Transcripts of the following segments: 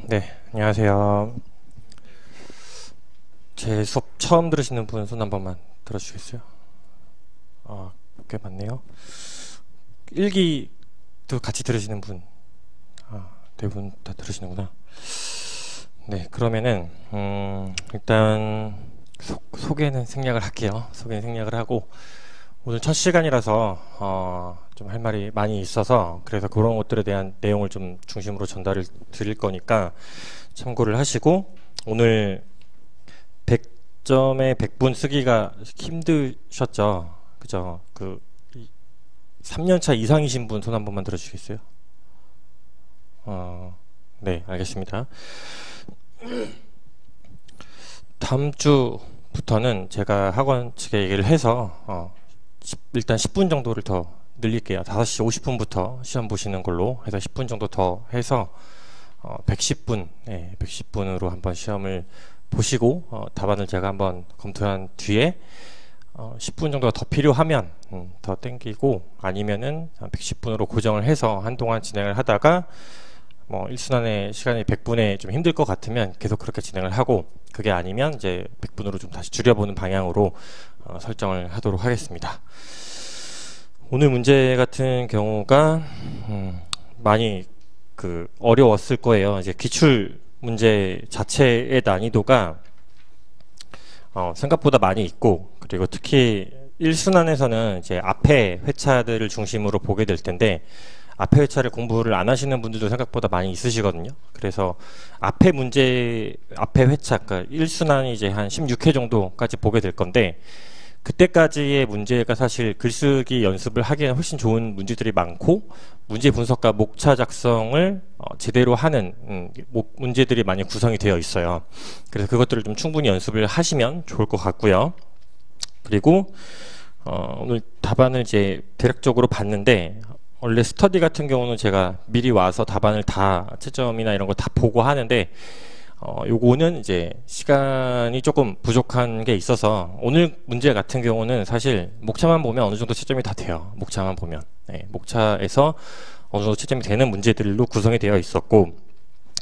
네. 안녕하세요. 제 수업 처음 들으시는 분 손 한 번만 들어주시겠어요? 꽤 많네요. 1기도 같이 들으시는 분. 대부분 다 들으시는구나. 네, 그러면은, 일단, 소개는 생략을 할게요. 소개는 생략을 하고, 오늘 첫 시간이라서, 좀 할 말이 많이 있어서, 그래서 그런 것들에 대한 내용을 좀 중심으로 전달을 드릴 거니까, 참고를 하시고, 오늘 100점에 100분 쓰기가 힘드셨죠? 그죠? 3년차 이상이신 분 손 한 번만 들어주시겠어요? 네, 알겠습니다. 다음 주부터는 제가 학원 측에 얘기를 해서 일단 10분 정도를 더 늘릴게요. 5시 50분부터 시험 보시는 걸로 해서 10분 정도 더 해서 110분, 네, 110분으로 한번 시험을 보시고 답안을 제가 한번 검토한 뒤에 10분 정도가 더 필요하면 더 땡기고 아니면은 110분으로 고정을 해서 한동안 진행을 하다가 뭐 1순환의 시간이 100분에 좀 힘들 것 같으면 계속 그렇게 진행을 하고 그게 아니면 이제 100분으로 좀 다시 줄여보는 방향으로 설정을 하도록 하겠습니다. 오늘 문제 같은 경우가 많이 어려웠을 거예요. 이제 기출 문제 자체의 난이도가 생각보다 많이 있고 그리고 특히 1순환에서는 이제 앞에 회차들을 중심으로 보게 될 텐데 앞에 회차를 공부를 안 하시는 분들도 생각보다 많이 있으시거든요. 그래서 앞에 회차, 그러니까 1순환이 이제 한 16회 정도까지 보게 될 건데 그때까지의 문제가 사실 글쓰기 연습을 하기에는 훨씬 좋은 문제들이 많고 문제 분석과 목차 작성을 제대로 하는 문제들이 많이 구성이 되어 있어요. 그래서 그것들을 좀 충분히 연습을 하시면 좋을 것 같고요. 그리고 오늘 답안을 이제 대략적으로 봤는데 원래 스터디 같은 경우는 제가 미리 와서 답안을 다 채점이나 이런 거 다 보고 하는데 요거는 이제 시간이 조금 부족한 게 있어서 오늘 문제 같은 경우는 사실 목차만 보면 어느 정도 채점이 다 돼요. 목차만 보면 목차에서 어느 정도 채점이 되는 문제들로 구성이 되어 있었고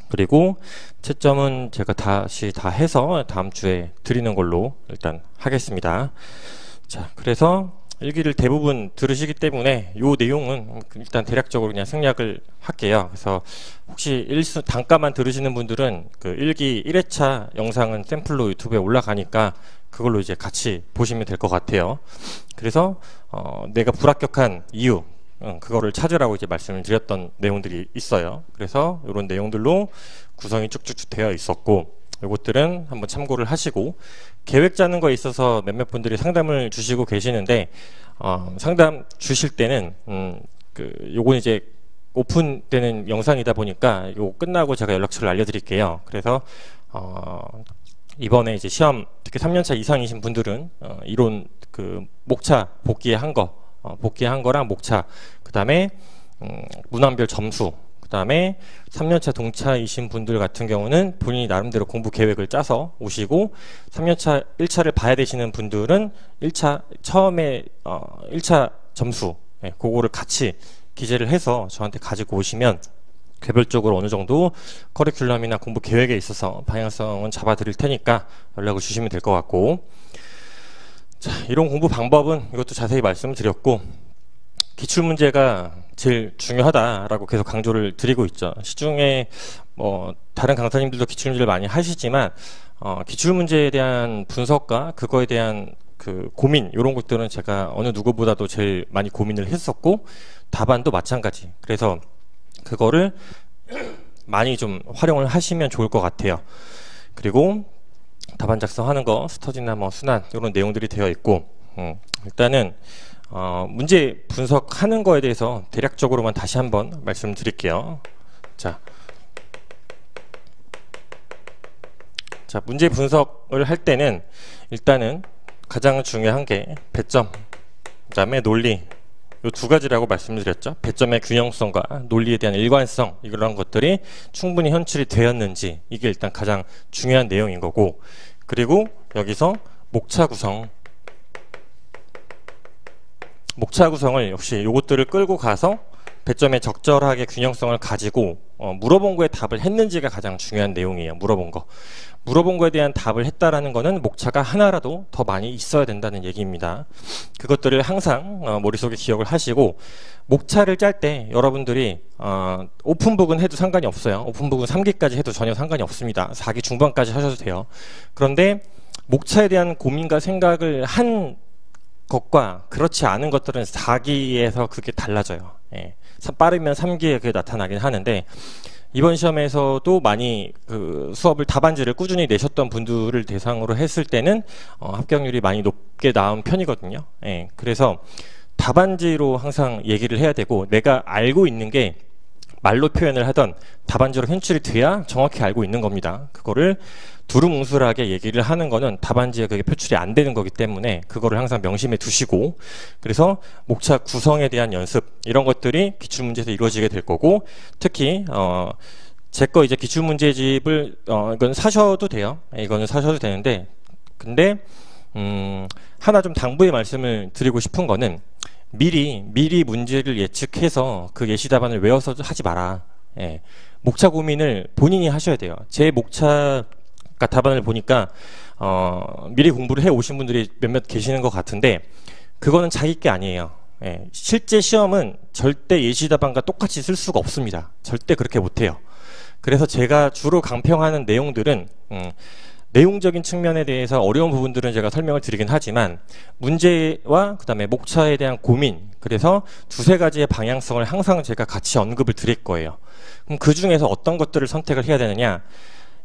그리고 채점은 제가 다시 다 해서 다음 주에 드리는 걸로 일단 하겠습니다. 자, 그래서 일기를 대부분 들으시기 때문에 요 내용은 일단 대략적으로 그냥 생략을 할게요. 그래서 혹시 단가만 들으시는 분들은 그 일기 1회차 영상은 샘플로 유튜브에 올라가니까 그걸로 이제 같이 보시면 될 것 같아요. 그래서 내가 불합격한 이유 그거를 찾으라고 이제 말씀을 드렸던 내용들이 있어요. 그래서 이런 내용들로 구성이 쭉쭉쭉 되어 있었고 이것들은 한번 참고를 하시고 계획 짜는 거에 있어서 몇몇 분들이 상담을 주시고 계시는데 상담 주실 때는 요건 이제 오픈되는 영상이다 보니까 요거 끝나고 제가 연락처를 알려드릴게요. 그래서 이번에 이제 시험 특히 3년차 이상이신 분들은 이론 목차 복귀한 거랑 목차 그 다음에 문항별 점수 그 다음에 3년차 동차이신 분들 같은 경우는 본인이 나름대로 공부 계획을 짜서 오시고 3년차 1차를 봐야 되시는 분들은 1차 처음에 1차 점수 그거를 같이 기재를 해서 저한테 가지고 오시면 개별적으로 어느 정도 커리큘럼이나 공부 계획에 있어서 방향성은 잡아 드릴 테니까 연락을 주시면 될 것 같고 자, 이런 공부 방법은 이것도 자세히 말씀을 드렸고 기출문제가 제일 중요하다라고 계속 강조를 드리고 있죠. 시중에 다른 강사님들도 기출문제를 많이 하시지만 기출문제에 대한 분석과 그거에 대한 고민 이런 것들은 제가 어느 누구보다도 제일 많이 고민을 했었고 답안도 마찬가지. 그래서 그거를 많이 좀 활용을 하시면 좋을 것 같아요. 그리고 답안 작성하는 거 스터디나 순환 이런 내용들이 되어 있고 일단은 문제 분석하는 거에 대해서 대략적으로만 다시 한번 말씀드릴게요. 자, 문제 분석을 할 때는 일단은 가장 중요한 게 배점, 그 다음에 논리 이 두 가지라고 말씀드렸죠. 배점의 균형성과 논리에 대한 일관성 이런 것들이 충분히 현출이 되었는지 이게 일단 가장 중요한 내용인 거고 그리고 여기서 목차 구성을 역시 요것들을 끌고 가서 배점에 적절하게 균형성을 가지고 물어본 거에 답을 했는지가 가장 중요한 내용이에요. 물어본 거에 대한 답을 했다라는 거는 목차가 하나라도 더 많이 있어야 된다는 얘기입니다. 그것들을 항상 머릿속에 기억을 하시고, 목차를 짤 때 여러분들이 오픈북은 해도 상관이 없어요. 오픈북은 3기까지 해도 전혀 상관이 없습니다. 4기 중반까지 하셔도 돼요. 그런데 목차에 대한 고민과 생각을 한 것과 그렇지 않은 것들은 4기에서 그게 달라져요. 예. 빠르면 3기에 그게 나타나긴 하는데, 이번 시험에서도 많이 그 수업을 답안지를 꾸준히 내셨던 분들을 대상으로 했을 때는 합격률이 많이 높게 나온 편이거든요. 예. 그래서 답안지로 항상 얘기를 해야 되고, 내가 알고 있는 게 말로 표현을 하던 답안지로 현출이 돼야 정확히 알고 있는 겁니다. 그거를 두루뭉술하게 얘기를 하는 거는 답안지에 그게 표출이 안 되는 거기 때문에 그거를 항상 명심해 두시고, 그래서 목차 구성에 대한 연습, 이런 것들이 기출문제에서 이루어지게 될 거고, 특히 제 거 이제 기출문제집을 이건 사셔도 돼요. 이거는 사셔도 되는데, 근데 하나 좀 당부의 말씀을 드리고 싶은 거는, 미리 문제를 예측해서 그 예시 답안을 외워서 하지 마라. 예. 목차 고민을 본인이 하셔야 돼요. 제 목차 답안을 보니까 미리 공부를 해 오신 분들이 몇몇 계시는 것 같은데, 그거는 자기 게 아니에요. 예. 실제 시험은 절대 예시 답안과 똑같이 쓸 수가 없습니다. 절대 그렇게 못해요. 그래서 제가 주로 강평하는 내용들은 내용적인 측면에 대해서 어려운 부분들은 제가 설명을 드리긴 하지만, 문제와 그 다음에 목차에 대한 고민, 그래서 두세 가지의 방향성을 항상 제가 같이 언급을 드릴 거예요. 그럼 그 중에서 어떤 것들을 선택을 해야 되느냐,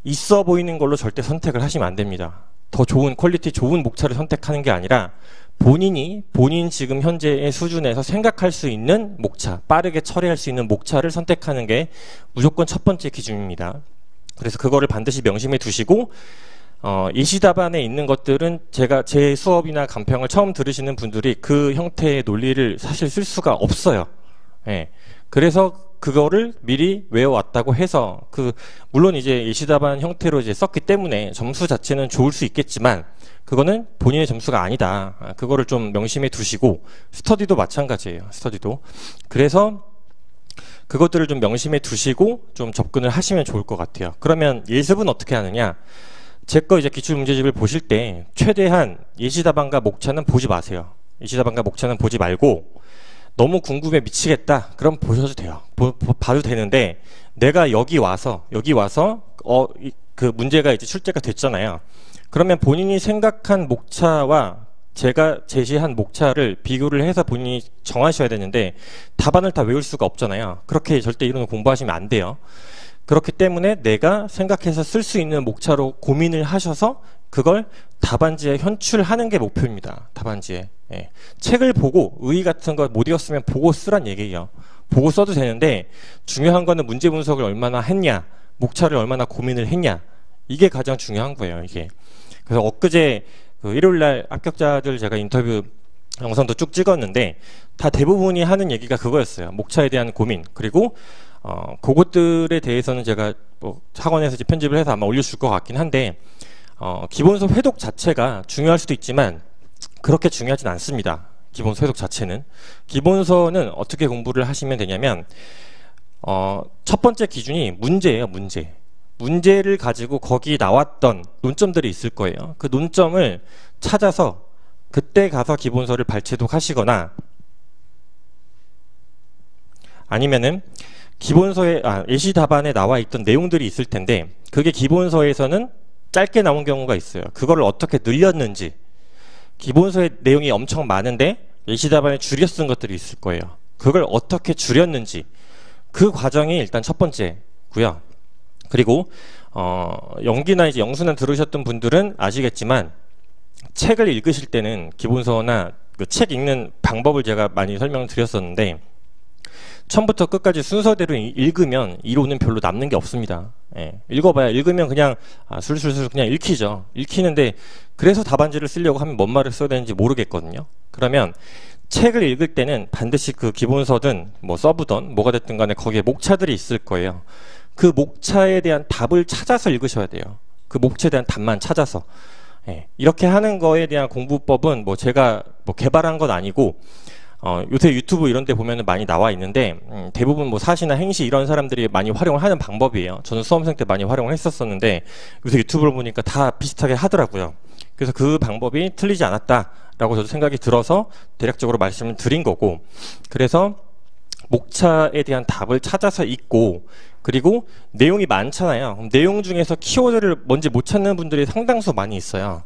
있어 보이는 걸로 절대 선택을 하시면 안 됩니다. 더 좋은 퀄리티 좋은 목차를 선택하는 게 아니라, 본인 지금 현재의 수준에서 생각할 수 있는 목차, 빠르게 처리할 수 있는 목차를 선택하는 게 무조건 첫 번째 기준입니다. 그래서 그거를 반드시 명심해 두시고, 예시 답안에 있는 것들은 제가 제 수업이나 간평을 처음 들으시는 분들이 그 형태의 논리를 사실 쓸 수가 없어요. 예. 그래서 그거를 미리 외워왔다고 해서, 물론 이제 예시 답안 형태로 이제 썼기 때문에 점수 자체는 좋을 수 있겠지만, 그거는 본인의 점수가 아니다. 그거를 좀 명심해 두시고, 스터디도 마찬가지예요. 스터디도. 그래서 그것들을 좀 명심해 두시고 좀 접근을 하시면 좋을 것 같아요. 그러면 예습은 어떻게 하느냐? 제 거 이제 기출문제집을 보실 때 최대한 예시 답안과 목차는 보지 마세요. 예시 답안과 목차는 보지 말고, 너무 궁금해 미치겠다 그럼 보셔도 돼요. 봐도 되는데, 내가 여기 와서 그 문제가 이제 출제가 됐잖아요. 그러면 본인이 생각한 목차와 제가 제시한 목차를 비교를 해서 본인이 정하셔야 되는데, 답안을 다 외울 수가 없잖아요. 그렇게 절대 이론을 공부하시면 안 돼요. 그렇기 때문에 내가 생각해서 쓸 수 있는 목차로 고민을 하셔서 그걸 답안지에 현출하는 게 목표입니다. 답안지에. 예. 책을 보고 의의 같은 거 못 읽었으면 보고 쓰란 얘기예요. 보고 써도 되는데, 중요한 거는 문제 분석을 얼마나 했냐, 목차를 얼마나 고민을 했냐, 이게 가장 중요한 거예요. 이게. 그래서 엊그제 일요일날 합격자들 제가 인터뷰 영상도 쭉 찍었는데, 다 대부분이 하는 얘기가 그거였어요. 목차에 대한 고민. 그리고 그것들에 대해서는 제가 학원에서 이제 편집을 해서 아마 올려줄 것 같긴 한데, 기본서 회독 자체가 중요할 수도 있지만 그렇게 중요하진 않습니다. 기본서 회독 자체는. 기본서는 어떻게 공부를 하시면 되냐면, 첫 번째 기준이 문제예요. 문제를 가지고 거기 나왔던 논점들이 있을 거예요. 그 논점을 찾아서 그때 가서 기본서를 발췌독하시거나, 아니면은 기본서에 예시 답안에 나와 있던 내용들이 있을 텐데, 그게 기본서에서는 짧게 나온 경우가 있어요. 그거를 어떻게 늘렸는지, 기본서의 내용이 엄청 많은데 예시 답안에 줄여 쓴 것들이 있을 거예요. 그걸 어떻게 줄였는지, 그 과정이 일단 첫 번째고요. 그리고 연기나 이제 영수는 들으셨던 분들은 아시겠지만, 책을 읽으실 때는 기본서나 그 책 읽는 방법을 제가 많이 설명을 드렸었는데, 처음부터 끝까지 순서대로 읽으면 이론은 별로 남는 게 없습니다. 예, 읽으면 그냥 술술술 그냥 읽히죠. 읽히는데, 그래서 답안지를 쓰려고 하면 뭔 말을 써야 되는지 모르겠거든요. 그러면 책을 읽을 때는 반드시 그 기본서든 뭐 서브든 뭐가 됐든 간에 거기에 목차들이 있을 거예요. 그 목차에 대한 답을 찾아서 읽으셔야 돼요. 그 목차에 대한 답만 찾아서. 예, 이렇게 하는 거에 대한 공부법은 제가 개발한 건 아니고, 요새 유튜브 이런 데 보면은 많이 나와 있는데 대부분 뭐 사시나 행시 이런 사람들이 많이 활용을 하는 방법이에요. 저는 수험생 때 많이 활용을 했었었는데 요새 유튜브를 보니까 다 비슷하게 하더라고요. 그래서 그 방법이 틀리지 않았다라고 저도 생각이 들어서 대략적으로 말씀을 드린 거고, 그래서 목차에 대한 답을 찾아서 읽고, 그리고 내용이 많잖아요. 그럼 내용 중에서 키워드를 뭔지 못 찾는 분들이 상당수 많이 있어요.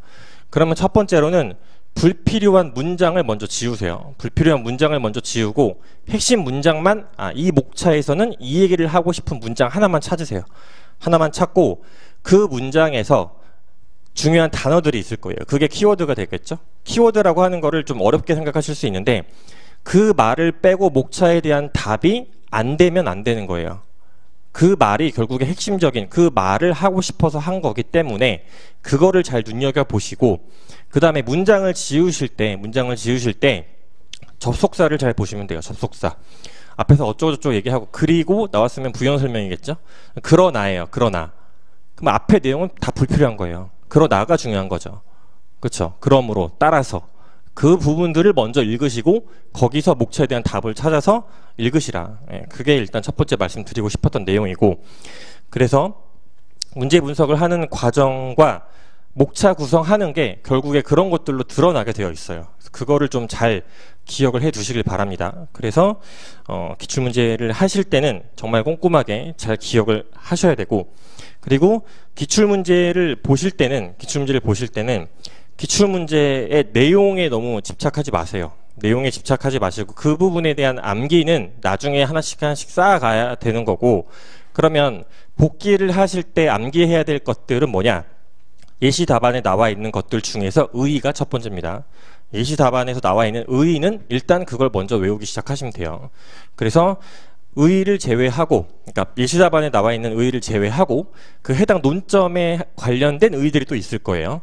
그러면 첫 번째로는 불필요한 문장을 먼저 지우세요. 불필요한 문장을 먼저 지우고 핵심 문장만, 이 목차에서는 이 얘기를 하고 싶은 문장 하나만 찾으세요. 하나만 찾고 그 문장에서 중요한 단어들이 있을 거예요. 그게 키워드가 되겠죠. 키워드라고 하는 거를 좀 어렵게 생각하실 수 있는데 그 말을 빼고 목차에 대한 답이 안 되면 안 되는 거예요. 그 말이 결국에 핵심적인 그 말을 하고 싶어서 한 거기 때문에 그거를 잘 눈여겨보시고, 그 다음에 문장을 지우실 때 접속사를 잘 보시면 돼요. 접속사. 앞에서 어쩌고저쩌고 얘기하고 그리고 나왔으면 부연 설명이겠죠. 그러나예요. 그러나. 그럼 앞에 내용은 다 불필요한 거예요. 그러나가 중요한 거죠. 그렇죠. 그러므로, 따라서 그 부분들을 먼저 읽으시고 거기서 목차에 대한 답을 찾아서 읽으시라. 그게 일단 첫 번째 말씀드리고 싶었던 내용이고, 그래서 문제 분석을 하는 과정과 목차 구성하는 게 결국에 그런 것들로 드러나게 되어 있어요. 그거를 좀 잘 기억을 해 두시길 바랍니다. 그래서 기출문제를 하실 때는 정말 꼼꼼하게 잘 기억을 하셔야 되고, 그리고 기출문제를 보실 때는 기출문제의 내용에 너무 집착하지 마세요. 내용에 집착하지 마시고 그 부분에 대한 암기는 나중에 하나씩 쌓아가야 되는 거고, 그러면 복기를 하실 때 암기해야 될 것들은 뭐냐? 예시 답안에 나와 있는 것들 중에서 의의가 첫 번째입니다. 예시 답안에서 나와 있는 의의는 일단 그걸 먼저 외우기 시작하시면 돼요. 그래서 의의를 제외하고, 그러니까 예시 답안에 나와 있는 의의를 제외하고 그 해당 논점에 관련된 의의들이 또 있을 거예요.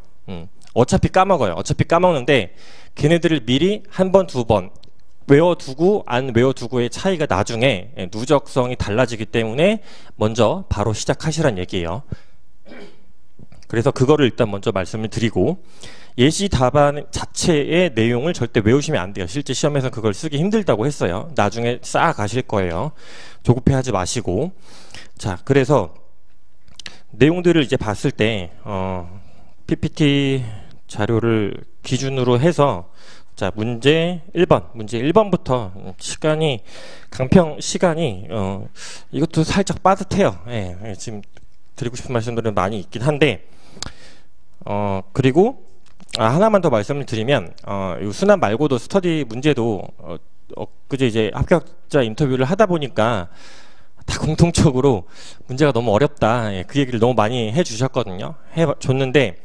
어차피 까먹어요. 어차피 까먹는데 걔네들을 미리 한 번, 두 번 외워두고 안 외워두고의 차이가 나중에 누적성이 달라지기 때문에 먼저 바로 시작하시란 얘기예요. 그래서 그거를 일단 먼저 말씀을 드리고, 예시 답안 자체의 내용을 절대 외우시면 안 돼요. 실제 시험에서 그걸 쓰기 힘들다고 했어요. 나중에 쌓아가실 거예요. 조급해하지 마시고. 자, 그래서 내용들을 이제 봤을 때 PPT 자료를 기준으로 해서, 자, 문제 1번부터 시간이, 강평 시간이 이것도 살짝 빠듯해요. 지금 드리고 싶은 말씀들은 많이 있긴 한데, 그리고 하나만 더 말씀을 드리면, 이 순환 말고도 스터디 문제도 그제 이제 합격자 인터뷰를 하다 보니까 다 공통적으로 문제가 너무 어렵다, 그 얘기를 너무 많이 해주셨거든요. 해줬는데,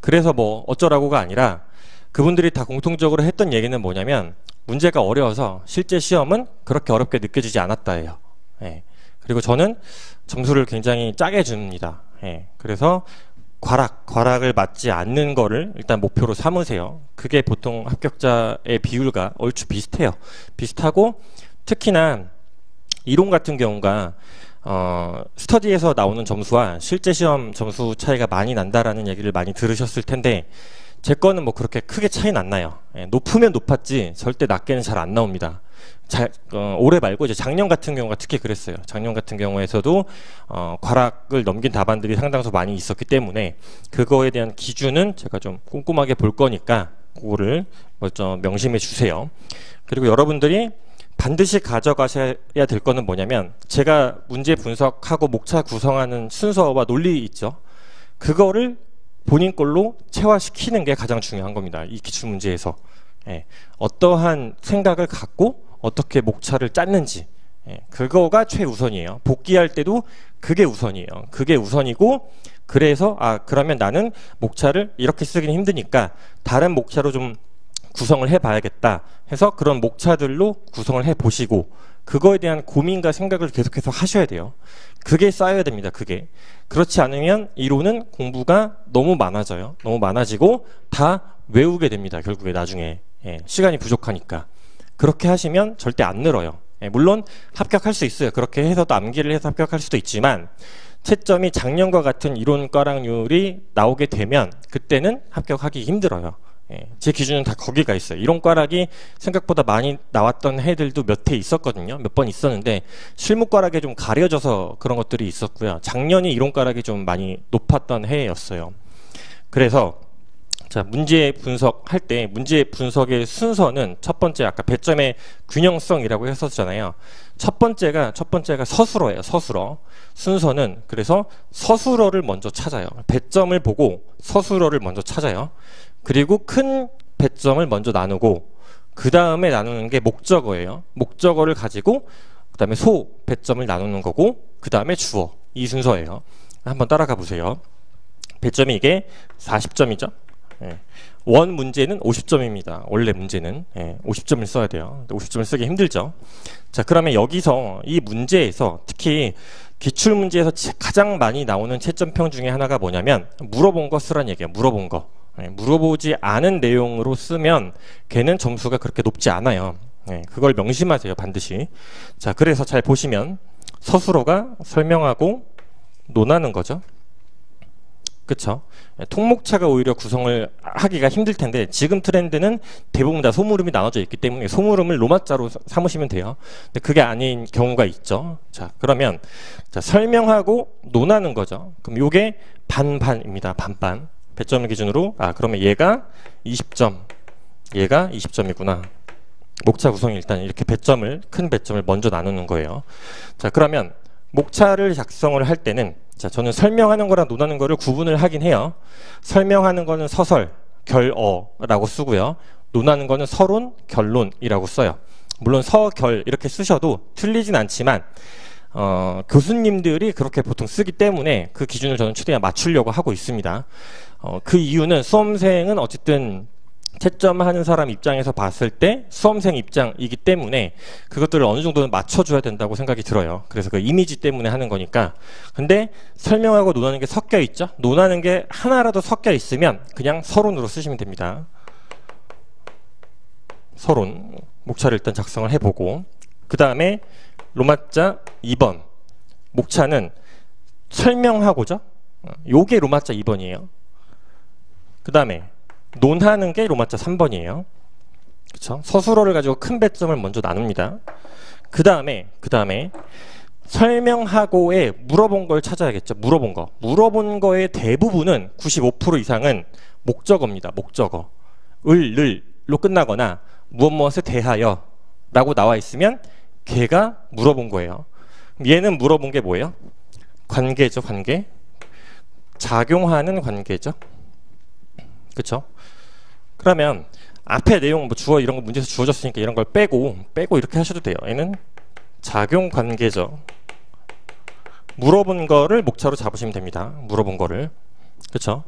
그래서 뭐 어쩌라고가 아니라 그분들이 다 공통적으로 했던 얘기는 뭐냐면, 문제가 어려워서 실제 시험은 그렇게 어렵게 느껴지지 않았다예요. 그리고 저는 점수를 굉장히 짜게 줍니다. 그래서 과락을 맞지 않는 거를 일단 목표로 삼으세요. 그게 보통 합격자의 비율과 얼추 비슷해요. 비슷하고, 특히나 이론 같은 경우가 스터디에서 나오는 점수와 실제 시험 점수 차이가 많이 난다라는 얘기를 많이 들으셨을 텐데, 제 거는 뭐 그렇게 크게 차이는 안 나요. 높으면 높았지 절대 낮게는 잘 안 나옵니다. 올해 말고 이제 작년 같은 경우가 특히 그랬어요. 작년 같은 경우에서도 과락을 넘긴 답안들이 상당수 많이 있었기 때문에 그거에 대한 기준은 제가 좀 꼼꼼하게 볼 거니까 그거를 먼저 명심해 주세요. 그리고 여러분들이 반드시 가져가셔야 될 거는 뭐냐면, 제가 문제 분석하고 목차 구성하는 순서와 논리 있죠. 그거를 본인 걸로 체화시키는 게 가장 중요한 겁니다. 이 기출문제에서. 어떠한 생각을 갖고 어떻게 목차를 짰는지, 그거가 최우선이에요. 복귀할 때도 그게 우선이에요. 그게 우선이고, 그래서 그러면 나는 목차를 이렇게 쓰기는 힘드니까 다른 목차로 좀 구성을 해봐야겠다 해서 그런 목차들로 구성을 해보시고, 그거에 대한 고민과 생각을 계속해서 하셔야 돼요. 그게 쌓여야 됩니다. 그게. 그렇지 않으면 이론은 공부가 너무 많아져요. 너무 많아지고 다 외우게 됩니다. 결국에 나중에. 시간이 부족하니까. 그렇게 하시면 절대 안 늘어요. 물론 합격할 수 있어요. 그렇게 해서도 암기를 해서 합격할 수도 있지만, 채점이 작년과 같은 이론 과락률이 나오게 되면 그때는 합격하기 힘들어요. 제 기준은 다 거기가 있어요. 이론과락이 생각보다 많이 나왔던 해들도 몇 해 있었거든요. 몇 번 있었는데 실무과락에 좀 가려져서 그런 것들이 있었고요. 작년이 이론과락이 좀 많이 높았던 해였어요. 그래서 자, 문제 분석할 때 문제 분석의 순서는 첫 번째 아까 배점의 균형성이라고 했었잖아요. 첫 번째가 서술어예요. 서술어. 순서는 그래서 서술어를 먼저 찾아요. 배점을 보고 서술어를 먼저 찾아요. 그리고 큰 배점을 먼저 나누고 그 다음에 나누는 게 목적어예요. 목적어를 가지고 그 다음에 소 배점을 나누는 거고 그 다음에 주어. 이 순서예요. 한번 따라가 보세요. 배점이 이게 40점이죠. 원 문제는 50점입니다. 원래 문제는 50점을 써야 돼요. 50점을 쓰기 힘들죠. 자, 그러면 여기서 이 문제에서 특히 기출문제에서 가장 많이 나오는 채점평 중에 하나가 뭐냐면 물어본 거 쓰란 얘기예요. 물어본 거. 물어보지 않은 내용으로 쓰면 걔는 점수가 그렇게 높지 않아요. 그걸 명심하세요. 반드시. 자, 그래서 잘 보시면 서술어가 설명하고 논하는 거죠. 그쵸? 통목차가 오히려 구성을 하기가 힘들 텐데 지금 트렌드는 대부분 다 소물음이 나눠져 있기 때문에 소물음을 로마자로 삼으시면 돼요. 근데 그게 아닌 경우가 있죠. 자, 그러면 자, 설명하고 논하는 거죠. 그럼 요게 반반입니다. 반반. 배점을 기준으로 그러면 얘가 20점, 얘가 20점이구나. 목차 구성이 일단 이렇게 큰 배점을 먼저 나누는 거예요. 자, 그러면 목차를 작성을 할 때는 자, 저는 설명하는 거랑 논하는 거를 구분을 하긴 해요. 설명하는 거는 서설, 결어라고 쓰고요. 논하는 거는 서론, 결론이라고 써요. 물론 결 이렇게 쓰셔도 틀리진 않지만 교수님들이 그렇게 보통 쓰기 때문에 그 기준을 저는 최대한 맞추려고 하고 있습니다. 그 이유는 수험생은 어쨌든 채점하는 사람 입장에서 봤을 때 수험생 입장이기 때문에 그것들을 어느 정도는 맞춰줘야 된다고 생각이 들어요. 그래서 그 이미지 때문에 하는 거니까. 근데 설명하고 논하는 게 섞여 있죠. 논하는 게 하나라도 섞여 있으면 그냥 서론으로 쓰시면 됩니다. 서론 목차를 일단 작성을 해보고 그 다음에 로마자 2번 목차는 설명하고죠. 요게 로마자 2번이에요. 그 다음에 논하는 게 로마자 3번이에요. 그쵸? 서술어를 가지고 큰 배점을 먼저 나눕니다. 그 다음에 설명하고에 물어본 걸 찾아야겠죠. 물어본 거. 물어본 거의 대부분은 95% 이상은 목적어입니다. 목적어. 을로 끝나거나 무엇무엇에 대하여 라고 나와 있으면 걔가 물어본 거예요. 얘는 물어본 게 뭐예요? 관계죠. 관계. 작용하는 관계죠. 그쵸? 그러면 앞에 내용 뭐 주어 이런 거 문제에서 주어졌으니까 이런 걸 빼고 이렇게 하셔도 돼요. 얘는 작용 관계죠. 물어본 거를 목차로 잡으시면 됩니다. 물어본 거를. 그쵸?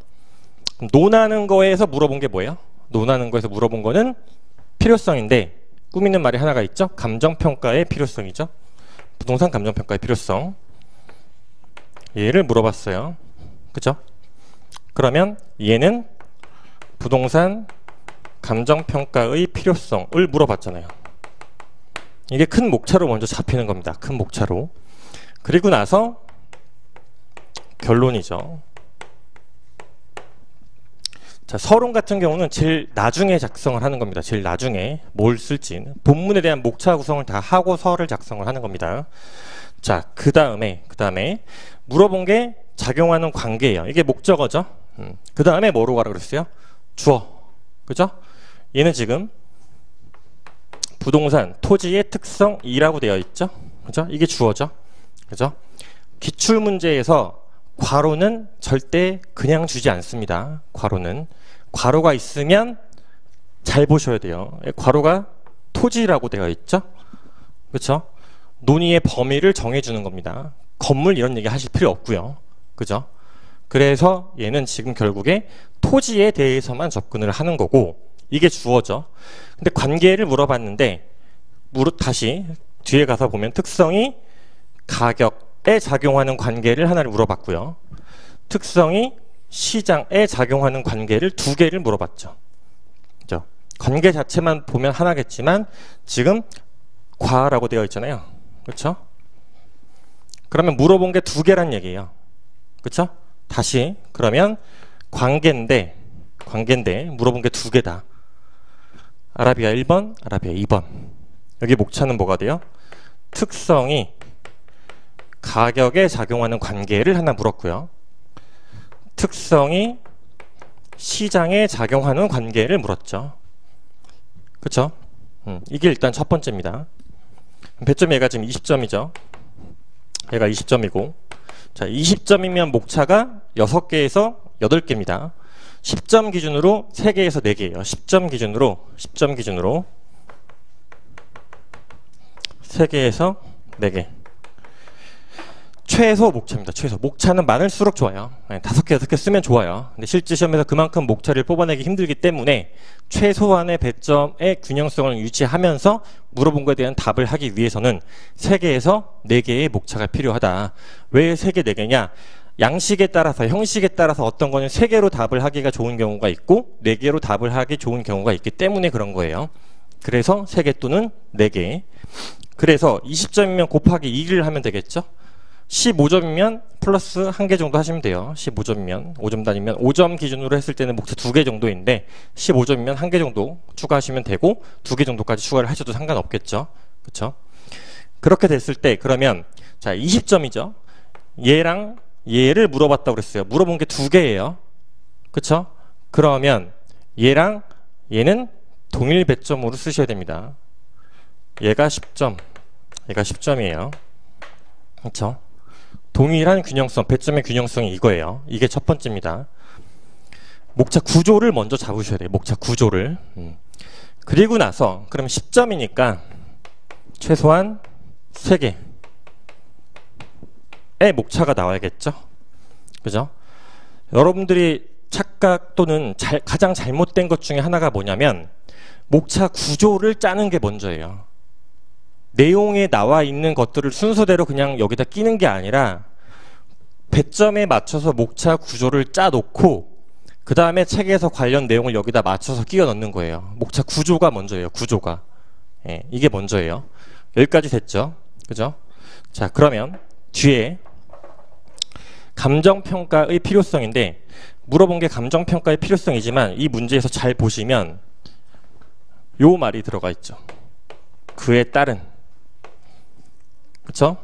논하는 거에서 물어본 게 뭐예요? 논하는 거에서 물어본 거는 필요성인데 꾸미는 말이 하나가 있죠. 감정평가의 필요성이죠. 부동산 감정평가의 필요성. 얘를 물어봤어요. 그쵸? 그러면 얘는 부동산 감정평가의 필요성을 물어봤잖아요. 이게 큰 목차로 먼저 잡히는 겁니다. 큰 목차로. 그리고 나서 결론이죠. 자, 서론 같은 경우는 제일 나중에 작성을 하는 겁니다. 제일 나중에 뭘 쓸지. 본문에 대한 목차 구성을 다 하고 서를 작성을 하는 겁니다. 자, 그 다음에 물어본 게 작용하는 관계예요. 이게 목적어죠. 그 다음에 뭐로 가라 그랬어요? 주어. 그죠? 얘는 지금 부동산, 토지의 특성이라고 되어 있죠. 그죠? 이게 주어죠. 그죠? 기출문제에서 괄호는 절대 그냥 주지 않습니다. 괄호가 있으면 잘 보셔야 돼요. 괄호가 토지라고 되어 있죠. 그렇죠? 논의의 범위를 정해주는 겁니다. 건물 이런 얘기 하실 필요 없고요. 그죠? 그래서 얘는 지금 결국에 토지에 대해서만 접근을 하는 거고 이게 주어죠. 근데 관계를 물어봤는데 다시 뒤에 가서 보면 특성이 가격에 작용하는 관계를 하나를 물어봤고요. 특성이 시장에 작용하는 관계를 2개를 물어봤죠. 그죠? 관계 자체만 보면 하나겠지만 지금 과라고 되어 있잖아요. 그렇죠? 그러면 물어본 게 2개란 얘기예요. 그렇죠? 다시 그러면 관계인데 관계인데 물어본 게 두 개다. 아라비아 1번, 아라비아 2번. 여기 목차는 뭐가 돼요? 특성이 가격에 작용하는 관계를 하나 물었고요. 특성이 시장에 작용하는 관계를 물었죠. 그쵸? 이게 일단 첫 번째입니다. 배점 얘가 지금 20점이죠. 얘가 20점이고, 자, 20점이면 목차가 6개에서 8개입니다. 10점 기준으로 3개에서 4개예요. 10점 기준으로 3개에서 4개. 최소 목차입니다. 최소. 목차는 많을수록 좋아요. 5개, 6개 쓰면 좋아요. 근데 실제 시험에서 그만큼 목차를 뽑아내기 힘들기 때문에 최소한의 배점의 균형성을 유지하면서 물어본 것에 대한 답을 하기 위해서는 3개에서 4개의 목차가 필요하다. 왜 3개, 4개냐? 양식에 따라서, 형식에 따라서 어떤 거는 3개로 답을 하기가 좋은 경우가 있고 4개로 답을 하기 좋은 경우가 있기 때문에 그런 거예요. 그래서 3개 또는 4개. 그래서 20점이면 곱하기 2를 하면 되겠죠? 15점이면 플러스 1개 정도 하시면 돼요. 15점이면 5점 단위면 5점 기준으로 했을 때는 목차 2개 정도인데 15점이면 1개 정도 추가하시면 되고 2개 정도까지 추가를 하셔도 상관없겠죠. 그렇죠? 그렇게 됐을 때 그러면 자 20점이죠. 얘랑 얘를 물어봤다고 그랬어요. 물어본 게 2개예요. 그렇죠? 그러면 얘랑 얘는 동일 배점으로 쓰셔야 됩니다. 얘가 10점, 얘가 10점이에요. 그렇죠? 동일한 균형성, 배점의 균형성이 이거예요. 이게 첫 번째입니다. 목차 구조를 먼저 잡으셔야 돼요. 목차 구조를. 그리고 나서 그럼 10점이니까 최소한 3개의 목차가 나와야겠죠. 그죠? 여러분들이 착각 또는 가장 잘못된 것 중에 하나가 뭐냐면 목차 구조를 짜는 게 먼저예요. 내용에 나와 있는 것들을 순서대로 그냥 여기다 끼는 게 아니라 배점에 맞춰서 목차 구조를 짜놓고 그 다음에 책에서 관련 내용을 여기다 맞춰서 끼워 넣는 거예요. 목차 구조가 먼저예요. 구조가. 예, 이게 먼저예요. 여기까지 됐죠? 그죠? 자, 그러면 뒤에 감정평가의 필요성인데 물어본 게 감정평가의 필요성이지만 이 문제에서 잘 보시면 요 말이 들어가 있죠. 그에 따른. 그쵸?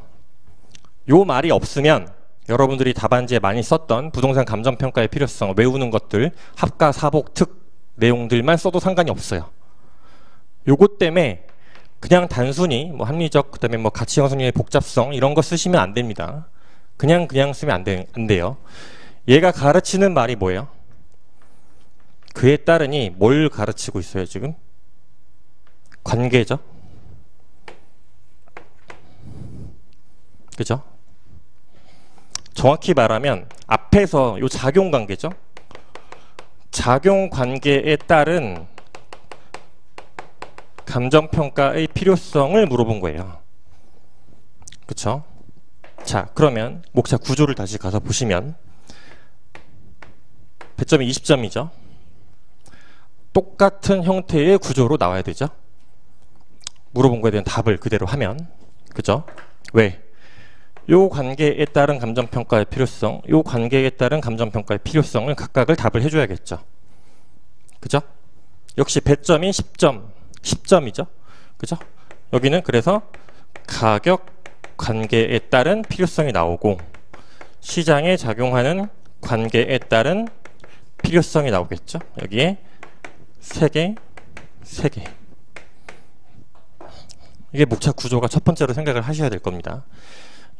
요 말이 없으면 여러분들이 답안지에 많이 썼던 부동산 감정평가의 필요성, 외우는 것들, 합가, 사복, 특 내용들만 써도 상관이 없어요. 요것 때문에 그냥 단순히 뭐 합리적, 그 다음에 뭐 가치 형성의 복잡성 이런 거 쓰시면 안 됩니다. 그냥 쓰면 안 돼요. 얘가 가르치는 말이 뭐예요? 그에 따르니 뭘 가르치고 있어요 지금? 관계죠. 그죠? 정확히 말하면 앞에서 요 작용관계죠. 작용관계에 따른 감정평가의 필요성을 물어본 거예요. 그쵸? 자, 그러면 목차 구조를 다시 가서 보시면 배점이 20점이죠. 똑같은 형태의 구조로 나와야 되죠. 물어본 거에 대한 답을 그대로 하면. 그죠? 왜? 요 관계에 따른 감정평가의 필요성, 요 관계에 따른 감정평가의 필요성을 각각을 답을 해줘야겠죠. 그죠? 역시 배점이 10점이죠. 그죠? 여기는 그래서 가격 관계에 따른 필요성이 나오고 시장에 작용하는 관계에 따른 필요성이 나오겠죠. 여기에 3개. 이게 목차 구조가 첫 번째로 생각을 하셔야 될 겁니다.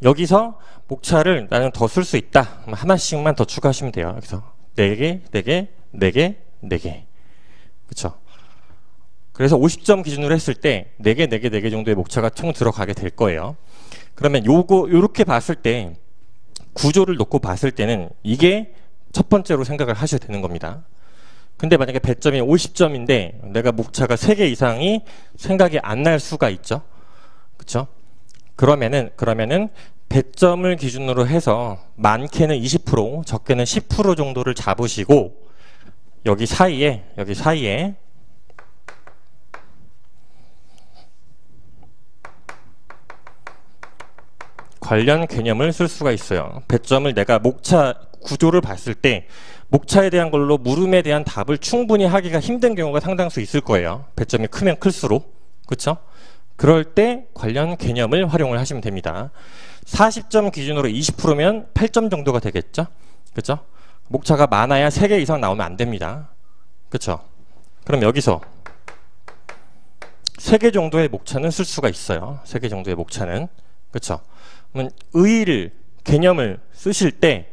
여기서 목차를 나는 더 쓸 수 있다. 하나씩만 더 추가하시면 돼요. 여기서 4개, 4개, 4개, 4개. 그쵸? 그래서 50점 기준으로 했을 때 4개, 4개, 4개 정도의 목차가 총 들어가게 될 거예요. 그러면 요렇게 봤을 때 구조를 놓고 봤을 때는 이게 첫 번째로 생각을 하셔야 되는 겁니다. 근데 만약에 배점이 50점인데 내가 목차가 3개 이상이 생각이 안 날 수가 있죠. 그쵸? 그러면은 배점을 기준으로 해서 많게는 20%, 적게는 10% 정도를 잡으시고 여기 사이에 관련 개념을 쓸 수가 있어요. 배점을 내가 목차 구조를 봤을 때 목차에 대한 걸로 물음에 대한 답을 충분히 하기가 힘든 경우가 상당수 있을 거예요. 배점이 크면 클수록. 그렇죠? 그럴 때 관련 개념을 활용을 하시면 됩니다. 40점 기준으로 20%면 8점 정도가 되겠죠? 그렇죠? 목차가 많아야 3개 이상 나오면 안 됩니다. 그렇죠? 그럼 여기서 3개 정도의 목차는 쓸 수가 있어요. 3개 정도의 목차는. 그렇죠? 그러면 의의를, 개념을 쓰실 때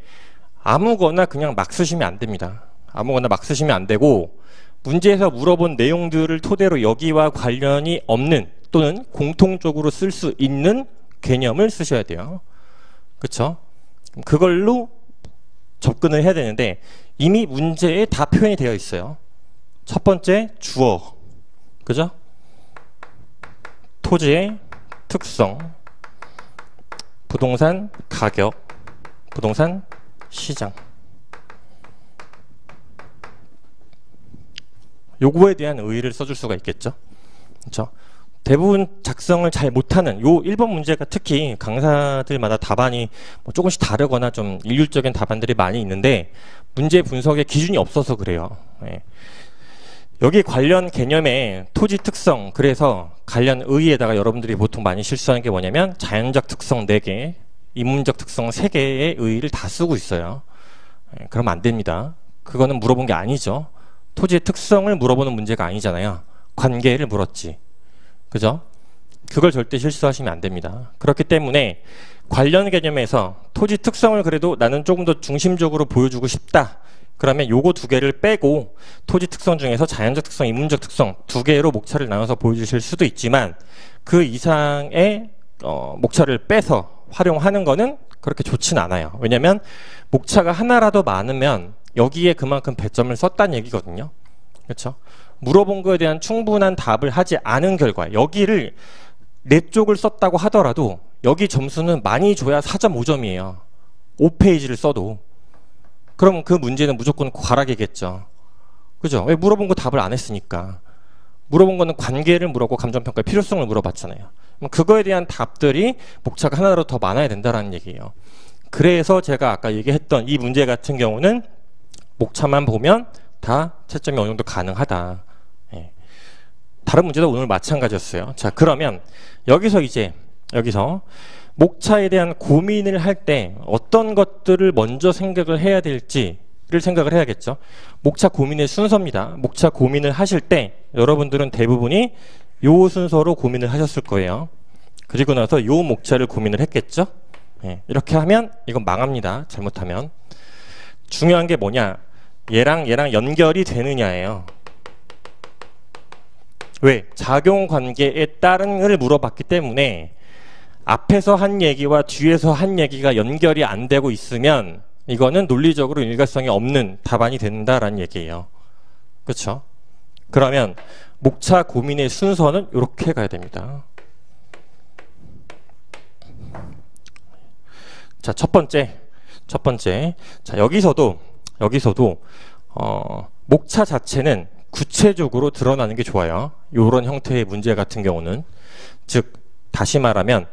아무거나 그냥 막 쓰시면 안 됩니다. 아무거나 막 쓰시면 안 되고 문제에서 물어본 내용들을 토대로 여기와 관련이 없는 또는 공통적으로 쓸 수 있는 개념을 쓰셔야 돼요. 그렇죠? 그걸로 접근을 해야 되는데 이미 문제에 다 표현이 되어 있어요. 첫 번째 주어, 그죠? 토지의 특성, 부동산 가격, 부동산 시장. 요거에 대한 의의를 써줄 수가 있겠죠. 그렇죠? 대부분 작성을 잘 못하는 요 1번 문제가 특히 강사들마다 답안이 뭐 조금씩 다르거나 좀 일률적인 답안들이 많이 있는데 문제 분석에 기준이 없어서 그래요. 예. 여기 관련 개념의 토지 특성, 그래서 관련 의의에다가 여러분들이 보통 많이 실수하는 게 뭐냐면 자연적 특성 4개, 인문적 특성 3개의 의의를 다 쓰고 있어요. 예, 그러면 안 됩니다. 그거는 물어본 게 아니죠. 토지의 특성을 물어보는 문제가 아니잖아요. 관계를 물었지. 그죠? 그걸 절대 실수하시면 안 됩니다. 그렇기 때문에 관련 개념에서 토지 특성을 그래도 나는 조금 더 중심적으로 보여주고 싶다. 그러면 요거 2개를 빼고 토지 특성 중에서 자연적 특성, 인문적 특성 2개로 목차를 나눠서 보여주실 수도 있지만 그 이상의 목차를 빼서 활용하는 거는 그렇게 좋진 않아요. 왜냐면 목차가 하나라도 많으면 여기에 그만큼 배점을 썼다는 얘기거든요. 그렇죠? 물어본 거에 대한 충분한 답을 하지 않은 결과 여기를 4쪽을 썼다고 하더라도 여기 점수는 많이 줘야 4.5점이에요. 5페이지를 써도. 그럼 그 문제는 무조건 과락이겠죠. 그죠? 왜 물어본 거 답을 안 했으니까. 물어본 거는 관계를 물었고 감정평가의 필요성을 물어봤잖아요. 그거에 대한 답들이 목차가 하나라도 더 많아야 된다는 얘기예요. 그래서 제가 아까 얘기했던 이 문제 같은 경우는 목차만 보면 다 채점이 어느 정도 가능하다. 예. 다른 문제도 오늘 마찬가지였어요. 자, 그러면 여기서 목차에 대한 고민을 할 때 어떤 것들을 먼저 생각을 해야 될지를 생각을 해야겠죠. 목차 고민의 순서입니다. 목차 고민을 하실 때 여러분들은 대부분이 요 순서로 고민을 하셨을 거예요. 그리고 나서 요 목차를 고민을 했겠죠. 예. 이렇게 하면 이건 망합니다. 잘못하면. 중요한 게 뭐냐? 얘랑 연결이 되느냐예요. 왜? 작용관계에 따른을 물어봤기 때문에 앞에서 한 얘기와 뒤에서 한 얘기가 연결이 안 되고 있으면 이거는 논리적으로 일관성이 없는 답안이 된다라는 얘기예요. 그렇죠? 그러면 목차 고민의 순서는 이렇게 가야 됩니다. 자, 첫 번째. 자, 여기서도 목차 자체는 구체적으로 드러나는 게 좋아요. 이런 형태의 문제 같은 경우는. 즉 다시 말하면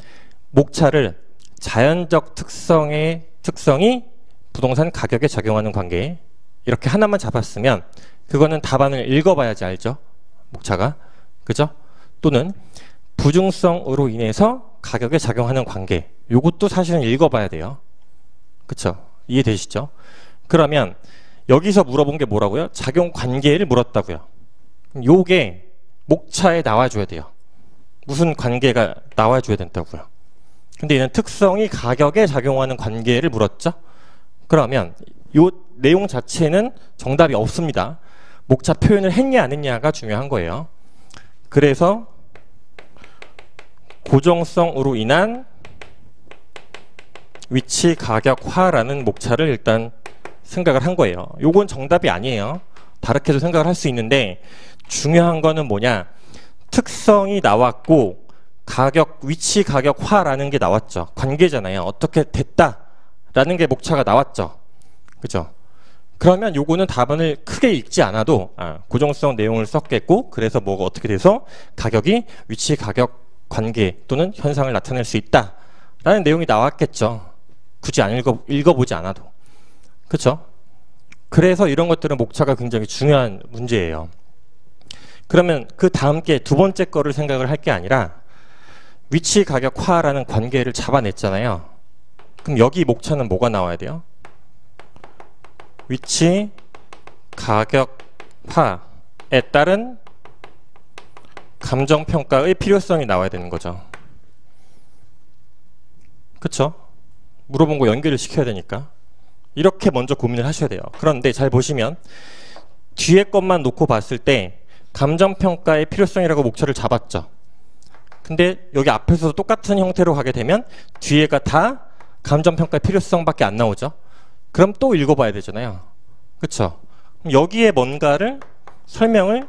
목차를 자연적 특성이 부동산 가격에 작용하는 관계, 이렇게 하나만 잡았으면 그거는 답안을 읽어봐야지 알죠. 목차가. 그죠? 또는 부중성으로 인해서 가격에 작용하는 관계, 요것도 사실은 읽어봐야 돼요. 그쵸? 이해되시죠? 그러면 여기서 물어본 게 뭐라고요? 작용 관계를 물었다고요. 요게 목차에 나와줘야 돼요. 무슨 관계가 나와줘야 된다고요. 근데 얘는 특성이 가격에 작용하는 관계를 물었죠. 그러면 요 내용 자체는 정답이 없습니다. 목차 표현을 했냐 안 했냐가 중요한 거예요. 그래서 고정성으로 인한 위치 가격화라는 목차를 일단 생각을 한 거예요. 요건 정답이 아니에요. 다르게도 생각을 할 수 있는데 중요한 거는 뭐냐? 특성이 나왔고 가격, 위치 가격화라는 게 나왔죠. 관계잖아요. 어떻게 됐다라는 게 목차가 나왔죠. 그죠? 그러면 요거는 답안을 크게 읽지 않아도 고정성 내용을 썼겠고, 그래서 뭐가 어떻게 돼서 가격이 위치 가격 관계 또는 현상을 나타낼 수 있다라는 내용이 나왔겠죠. 굳이 안 읽어보지 않아도. 그쵸? 그래서 이런 것들은 목차가 굉장히 중요한 문제예요. 그러면 그 다음 게 두 번째 거를 생각을 할 게 아니라 위치 가격화라는 관계를 잡아냈잖아요. 그럼 여기 목차는 뭐가 나와야 돼요? 위치 가격화에 따른 감정평가의 필요성이 나와야 되는 거죠. 그쵸? 물어본 거 연결을 시켜야 되니까. 이렇게 먼저 고민을 하셔야 돼요. 그런데 잘 보시면 뒤에 것만 놓고 봤을 때 감정평가의 필요성이라고 목차를 잡았죠. 근데 여기 앞에서도 똑같은 형태로 가게 되면 뒤에가 다 감정평가의 필요성밖에 안 나오죠. 그럼 또 읽어봐야 되잖아요. 그쵸? 그럼 여기에 뭔가를 설명을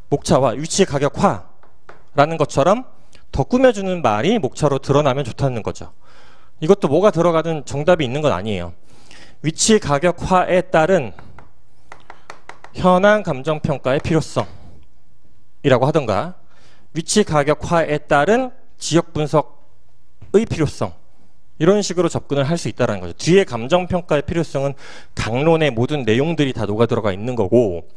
목차와 위치 가격화라는 것처럼 더 꾸며주는 말이 목차로 드러나면 좋다는 거죠. 이것도 뭐가 들어가든 정답이 있는 건 아니에요. 위치 가격화에 따른 현황 감정평가의 필요성이라고 하던가 위치 가격화에 따른 지역 분석의 필요성 이런 식으로 접근을 할 수 있다는 거죠. 뒤에 감정평가의 필요성은 강론의 모든 내용들이 다 녹아 들어가 있는 거고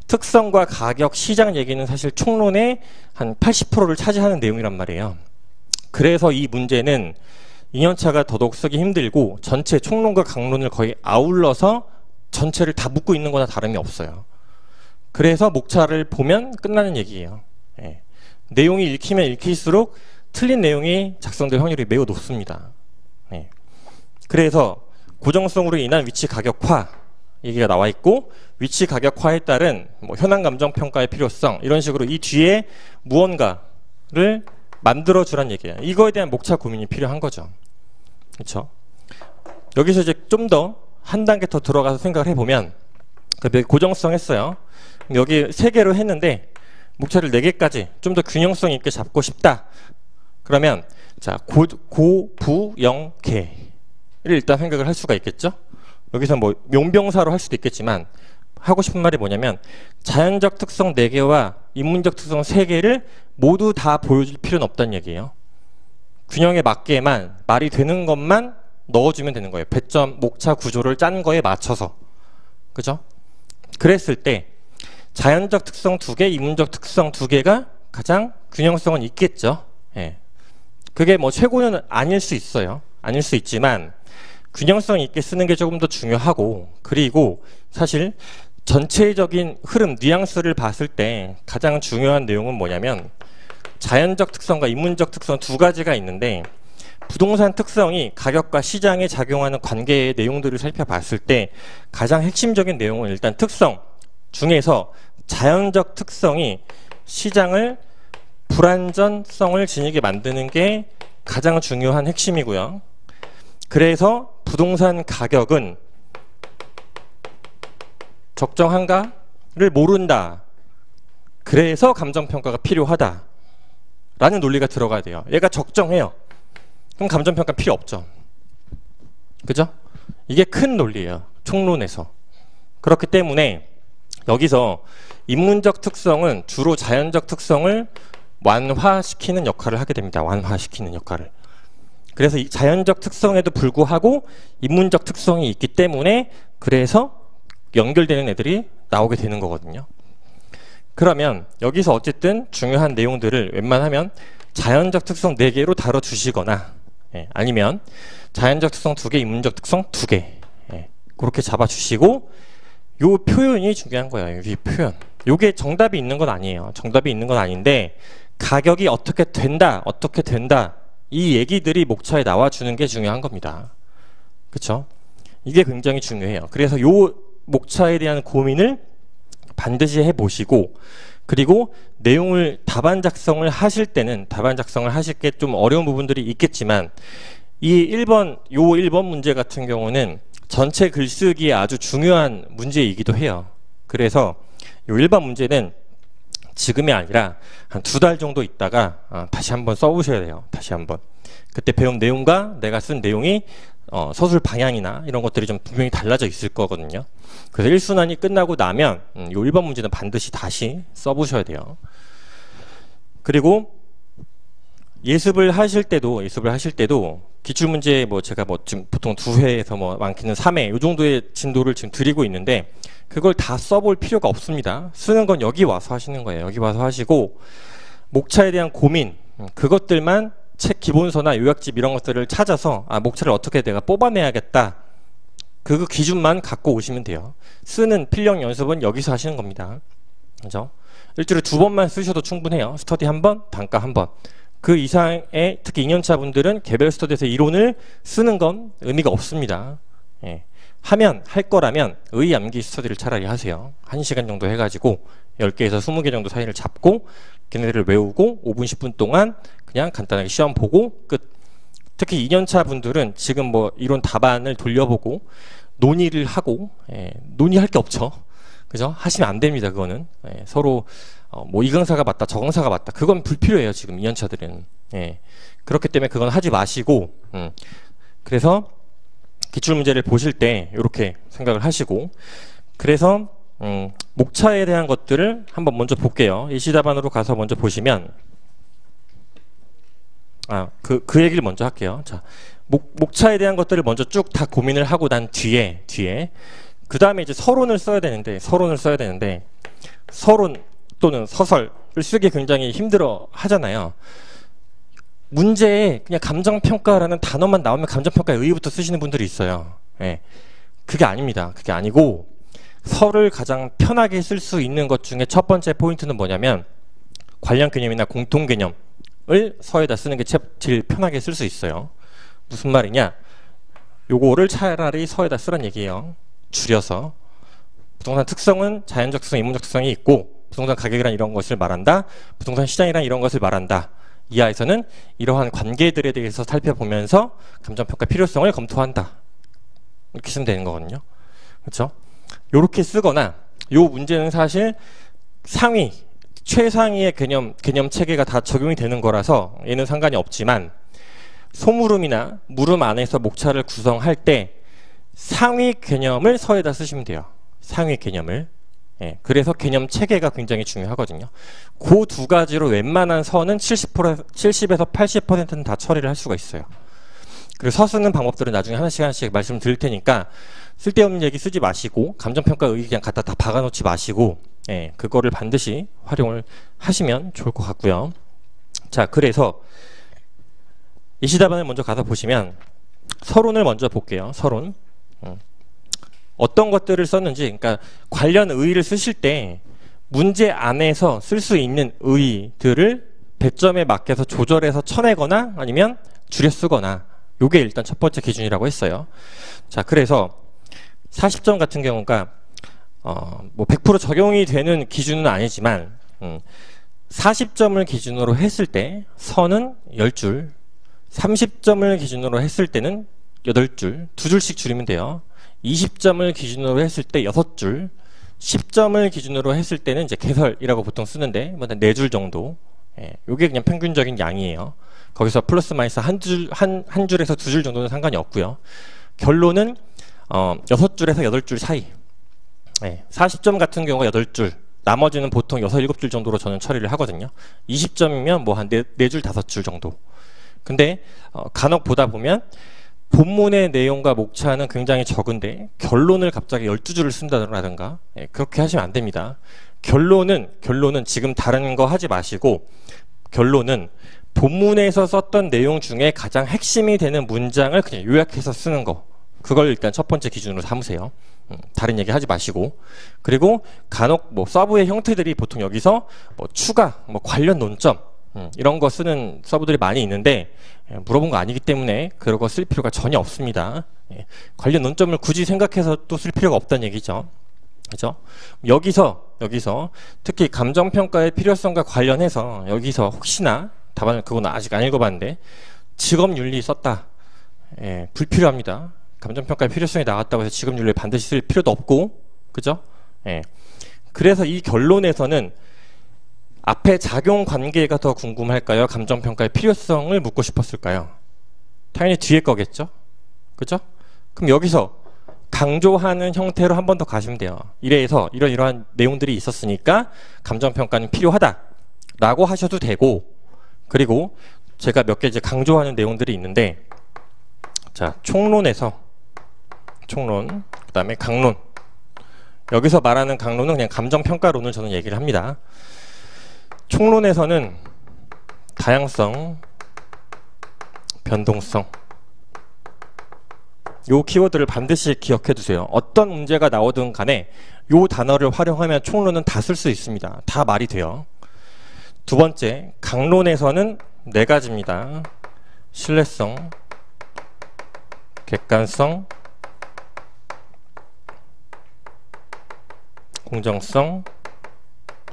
특성과 가격, 시장 얘기는 사실 총론의 한 80%를 차지하는 내용이란 말이에요. 그래서 이 문제는 2년차가 더더욱 쓰기 힘들고 전체 총론과 강론을 거의 아울러서 전체를 다 묶고 있는 거나 다름이 없어요. 그래서 목차를 보면 끝나는 얘기예요. 예. 내용이 읽히면 읽힐수록 틀린 내용이 작성될 확률이 매우 높습니다. 예. 그래서 고정성으로 인한 위치 가격화 얘기가 나와 있고 위치 가격화에 따른 뭐 현황 감정 평가의 필요성 이런 식으로 이 뒤에 무언가를 만들어 주란 얘기예요. 이거에 대한 목차 고민이 필요한 거죠. 그렇죠? 여기서 이제 좀 더 한 단계 더 들어가서 생각을 해보면 고정성 했어요. 여기 3개로 했는데 목차를 4개까지 좀 더 균형성 있게 잡고 싶다. 그러면 자 고, 부, 영, 개를 일단 생각을 할 수가 있겠죠. 여기서 뭐 용병사로 할 수도 있겠지만 하고 싶은 말이 뭐냐면 자연적 특성 4개와 인문적 특성 3개를 모두 다 보여줄 필요는 없다는 얘기예요. 균형에 맞게만 말이 되는 것만 넣어주면 되는 거예요. 배점, 목차 구조를 짠 거에 맞춰서. 그죠? 그랬을 때 자연적 특성 2개, 인문적 특성 2개가 가장 균형성은 있겠죠. 예. 그게 뭐 최고는 아닐 수 있어요. 아닐 수 있지만 균형성 있게 쓰는 게 조금 더 중요하고 그리고 사실 전체적인 흐름, 뉘앙스를 봤을 때 가장 중요한 내용은 뭐냐면 자연적 특성과 인문적 특성 2가지가 있는데 부동산 특성이 가격과 시장에 작용하는 관계의 내용들을 살펴봤을 때 가장 핵심적인 내용은 일단 특성 중에서 자연적 특성이 시장을 불안전성을 지니게 만드는 게 가장 중요한 핵심이고요. 그래서 부동산 가격은 적정한가를 모른다. 그래서 감정평가가 필요하다. 라는 논리가 들어가야 돼요. 얘가 적정해요. 그럼 감정평가 필요 없죠. 그죠? 이게 큰 논리예요. 총론에서. 그렇기 때문에 여기서 인문적 특성은 주로 자연적 특성을 완화시키는 역할을 하게 됩니다. 완화시키는 역할을. 그래서 이 자연적 특성에도 불구하고 인문적 특성이 있기 때문에 그래서 연결되는 애들이 나오게 되는 거거든요. 그러면 여기서 어쨌든 중요한 내용들을 웬만하면 자연적 특성 4개로 다뤄주시거나 아니면 자연적 특성 2개, 인문적 특성 2개 그렇게 잡아주시고 요 표현이 중요한 거예요. 이 표현. 요게 정답이 있는 건 아니에요. 정답이 있는 건 아닌데 가격이 어떻게 된다 이 얘기들이 목차에 나와주는 게 중요한 겁니다. 그쵸? 이게 굉장히 중요해요. 그래서 요 목차에 대한 고민을 반드시 해보시고 그리고 내용을 답안 작성을 하실 때는 답안 작성을 하실 게 좀 어려운 부분들이 있겠지만 이 1번 문제 같은 경우는 전체 글쓰기에 아주 중요한 문제이기도 해요. 그래서 이 1번 문제는 지금이 아니라 한 2달 정도 있다가 다시 한번 써보셔야 돼요. 다시 한번. 그때 배운 내용과 내가 쓴 내용이 서술 방향이나 이런 것들이 좀 분명히 달라져 있을 거거든요. 그래서 1순환이 끝나고 나면 이 1번 문제는 반드시 다시 써보셔야 돼요. 그리고 예습을 하실 때도 기출문제 뭐 제가 뭐 지금 보통 2회에서 뭐 많게는 3회 이 정도의 진도를 지금 드리고 있는데 그걸 다 써볼 필요가 없습니다. 쓰는 건 여기 와서 하시는 거예요. 여기 와서 하시고 목차에 대한 고민 그것들만 책 기본서나 요약집 이런 것들을 찾아서 목차를 어떻게 내가 뽑아내야겠다. 그 기준만 갖고 오시면 돼요. 쓰는 필력 연습은 여기서 하시는 겁니다. 그죠? 일주일에 2번만 쓰셔도 충분해요. 스터디 1번, 단가 1번. 그 이상의 특히 2년차 분들은 개별 스터디에서 이론을 쓰는 건 의미가 없습니다. 예. 할 거라면 암기 스터디를 차라리 하세요. 1시간 정도 해가지고 10개에서 20개 정도 사이를 잡고 걔네들을 외우고 5분, 10분 동안 그냥 간단하게 시험 보고 끝. 특히 2년차 분들은 지금 뭐 이론 답안을 돌려보고 논의를 하고 논의할 게 없죠. 그죠? 하시면 안 됩니다. 그거는 서로 뭐 이 강사가 맞다 저 강사가 맞다 그건 불필요해요. 지금 2년차들은 그렇기 때문에 그건 하지 마시고 그래서 기출문제를 보실 때 이렇게 생각을 하시고 그래서 목차에 대한 것들을 한번 먼저 볼게요. 일시답안으로 가서 먼저 보시면 그 얘기를 먼저 할게요. 자, 목차에 대한 것들을 먼저 쭉 다 고민을 하고 난 뒤에 그 다음에 이제 서론을 써야 되는데 서론 또는 서설을 쓰기 굉장히 힘들어 하잖아요. 문제에 그냥 감정평가라는 단어만 나오면 감정평가의 의의부터 쓰시는 분들이 있어요. 그게 아닙니다. 그게 아니고 설을 가장 편하게 쓸 수 있는 것 중에 첫 번째 포인트는 뭐냐면 관련 개념이나 공통 개념을 서에다 쓰는 게 제일 편하게 쓸 수 있어요. 무슨 말이냐? 요거를 차라리 서에다 쓰란 얘기예요. 줄여서 부동산 특성은 자연적 특성, 인문적 특성이 있고 부동산 가격이란 이런 것을 말한다. 부동산 시장이란 이런 것을 말한다. 이하에서는 이러한 관계들에 대해서 살펴보면서 감정평가 필요성을 검토한다. 이렇게 쓰면 되는 거거든요. 그렇죠? 요렇게 쓰거나 요 문제는 사실 상위, 최상위의 개념 체계가 다 적용이 되는 거라서 얘는 상관이 없지만 소물음이나 물음 안에서 목차를 구성할 때 상위 개념을 서에다 쓰시면 돼요. 상위 개념을. 그래서 개념 체계가 굉장히 중요하거든요. 그 두 가지로 웬만한 서는 70에서 80%는 다 처리를 할 수가 있어요. 그리고 서 쓰는 방법들은 나중에 하나씩 말씀 드릴 테니까 쓸데없는 얘기 쓰지 마시고 감정평가 의의 그냥 갖다 다 박아놓지 마시고 그거를 반드시 활용을 하시면 좋을 것 같고요. 자, 그래서 일시답안을 먼저 가서 보시면 서론을 먼저 볼게요. 서론. 어떤 것들을 썼는지, 그러니까 관련 의의를 쓰실 때 문제 안에서 쓸 수 있는 의의들을 배점에 맞게서 조절해서 쳐내거나 아니면 줄여 쓰거나 요게 일단 첫 번째 기준이라고 했어요. 자, 그래서 40점 같은 경우가 뭐 100% 적용이 되는 기준은 아니지만 40점을 기준으로 했을 때 서는 10줄, 30점을 기준으로 했을 때는 8줄, 2줄씩 줄이면 돼요. 20점을 기준으로 했을 때 6줄, 10점을 기준으로 했을 때는 이제 개설이라고 보통 쓰는데 뭐 4줄 정도. 요게 그냥 평균적인 양이에요. 거기서 플러스 마이너스 한 줄에서 2줄 정도는 상관이 없고요. 결론은 6줄에서 8줄 사이. 40점 같은 경우가 8줄, 나머지는 보통 6, 7줄 정도로 저는 처리를 하거든요. 20점이면 뭐 한 4줄, 5줄 정도. 근데 간혹 보다 보면 본문의 내용과 목차는 굉장히 적은데 결론을 갑자기 12줄을 쓴다든가 그렇게 하시면 안 됩니다. 결론은 지금 다른 거 하지 마시고 결론은 본문에서 썼던 내용 중에 가장 핵심이 되는 문장을 그냥 요약해서 쓰는 거, 그걸 일단 첫 번째 기준으로 삼으세요. 다른 얘기 하지 마시고. 그리고 간혹 뭐 서브의 형태들이 보통 여기서 뭐 추가, 뭐 관련 논점 이런 거 쓰는 서브들이 많이 있는데 물어본 거 아니기 때문에 그런 거 쓸 필요가 전혀 없습니다. 관련 논점을 굳이 생각해서 또 쓸 필요가 없다는 얘기죠. 그죠? 여기서 특히 감정평가의 필요성과 관련해서 여기서 혹시나 답안을 그건 아직 안 읽어봤는데 직업윤리 썼다. 불필요합니다. 감정평가의 필요성이 나왔다고 해서 직업윤리 반드시 쓸 필요도 없고, 그죠? 그래서 이 결론에서는 앞에 작용 관계가 더 궁금할까요? 감정평가의 필요성을 묻고 싶었을까요? 당연히 뒤에 거겠죠? 그죠? 그럼 여기서 강조하는 형태로 한 번 더 가시면 돼요. 이래서 이러한 내용들이 있었으니까 감정평가는 필요하다 라고 하셔도 되고, 그리고 제가 몇 개 이제 강조하는 내용들이 있는데, 자, 총론에서 총론, 그 다음에 강론. 여기서 말하는 강론은 그냥 감정평가론을 저는 얘기를 합니다. 총론에서는 다양성, 변동성, 요 키워드를 반드시 기억해 두세요. 어떤 문제가 나오든 간에 요 단어를 활용하면 총론은 다 쓸 수 있습니다. 다 말이 돼요. 두 번째, 강론에서는 네 가지입니다. 신뢰성, 객관성, 공정성,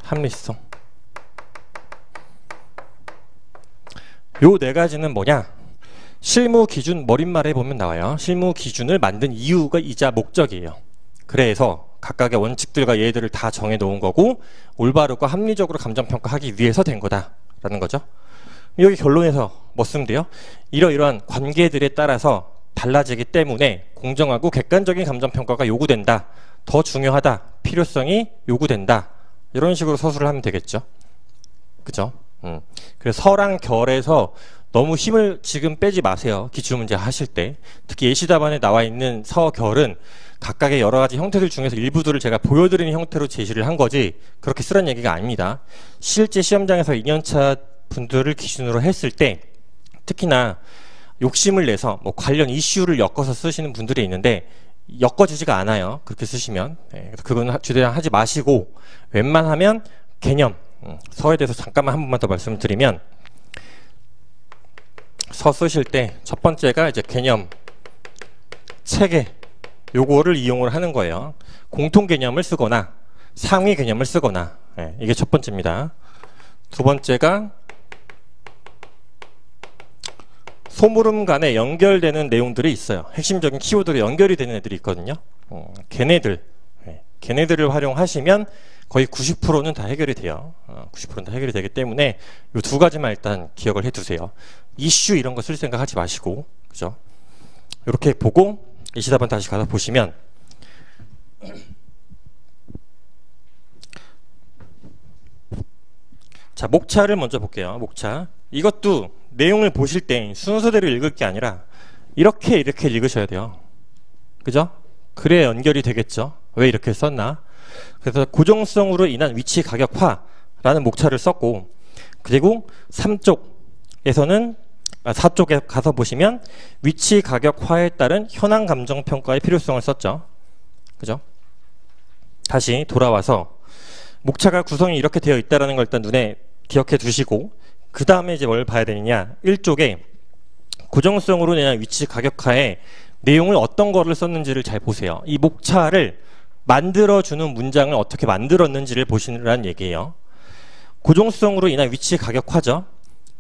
합리성. 요 네 가지는 뭐냐? 실무 기준 머릿말에 보면 나와요. 실무 기준을 만든 이유가 이자 목적이에요. 그래서 각각의 원칙들과 예들을 다 정해 놓은 거고 올바르고 합리적으로 감정평가하기 위해서 된 거다라는 거죠. 여기 결론에서 뭐 쓰면 돼요? 이러이러한 관계들에 따라서 달라지기 때문에 공정하고 객관적인 감정평가가 요구된다. 더 중요하다. 필요성이 요구된다. 이런 식으로 서술을 하면 되겠죠. 그죠? 그래서 서랑 결에서 너무 힘을 지금 빼지 마세요. 기출문제 하실 때. 특히 예시답안에 나와 있는 서, 결은 각각의 여러 가지 형태들 중에서 일부들을 제가 보여드리는 형태로 제시를 한 거지 그렇게 쓰라는 얘기가 아닙니다. 실제 시험장에서 2년차 분들을 기준으로 했을 때 특히나 욕심을 내서 뭐 관련 이슈를 엮어서 쓰시는 분들이 있는데 엮어지지가 않아요. 그렇게 쓰시면. 네, 그건 최대한 하지 마시고 웬만하면 개념, 서에 대해서 잠깐만 한 번만 더 말씀을 드리면 서 쓰실 때 첫 번째가 이제 개념, 체계 요거를 이용을 하는 거예요. 공통 개념을 쓰거나 상위 개념을 쓰거나 네, 이게 첫 번째입니다. 두 번째가 소물음 간에 연결되는 내용들이 있어요. 핵심적인 키워드로 연결이 되는 애들이 있거든요. 걔네들을 활용하시면 거의 90%는 다 해결이 돼요. 90%는 다 해결이 되기 때문에 이 두 가지만 일단 기억을 해두세요. 이슈 이런 거 쓸 생각 하지 마시고, 그죠? 이렇게 보고 예시답안 다시 가서 보시면 자, 목차를 먼저 볼게요. 목차. 이것도 내용을 보실 때 순서대로 읽을 게 아니라 이렇게 읽으셔야 돼요. 그죠? 그래야 연결이 되겠죠. 왜 이렇게 썼나? 그래서 고정성으로 인한 위치 가격화라는 목차를 썼고, 그리고 3쪽에서는 4쪽에 가서 보시면 위치 가격화에 따른 현황 감정 평가의 필요성을 썼죠. 그죠? 다시 돌아와서 목차가 구성이 이렇게 되어 있다는 걸 일단 눈에 기억해 두시고, 그 다음에 이제 뭘 봐야 되느냐. 1쪽에 고정성으로 인한 위치 가격화에 내용을 어떤 거를 썼는지를 잘 보세요. 이 목차를 만들어주는 문장을 어떻게 만들었는지를 보시라는 얘기예요. 고정성으로 인한 위치 가격화죠.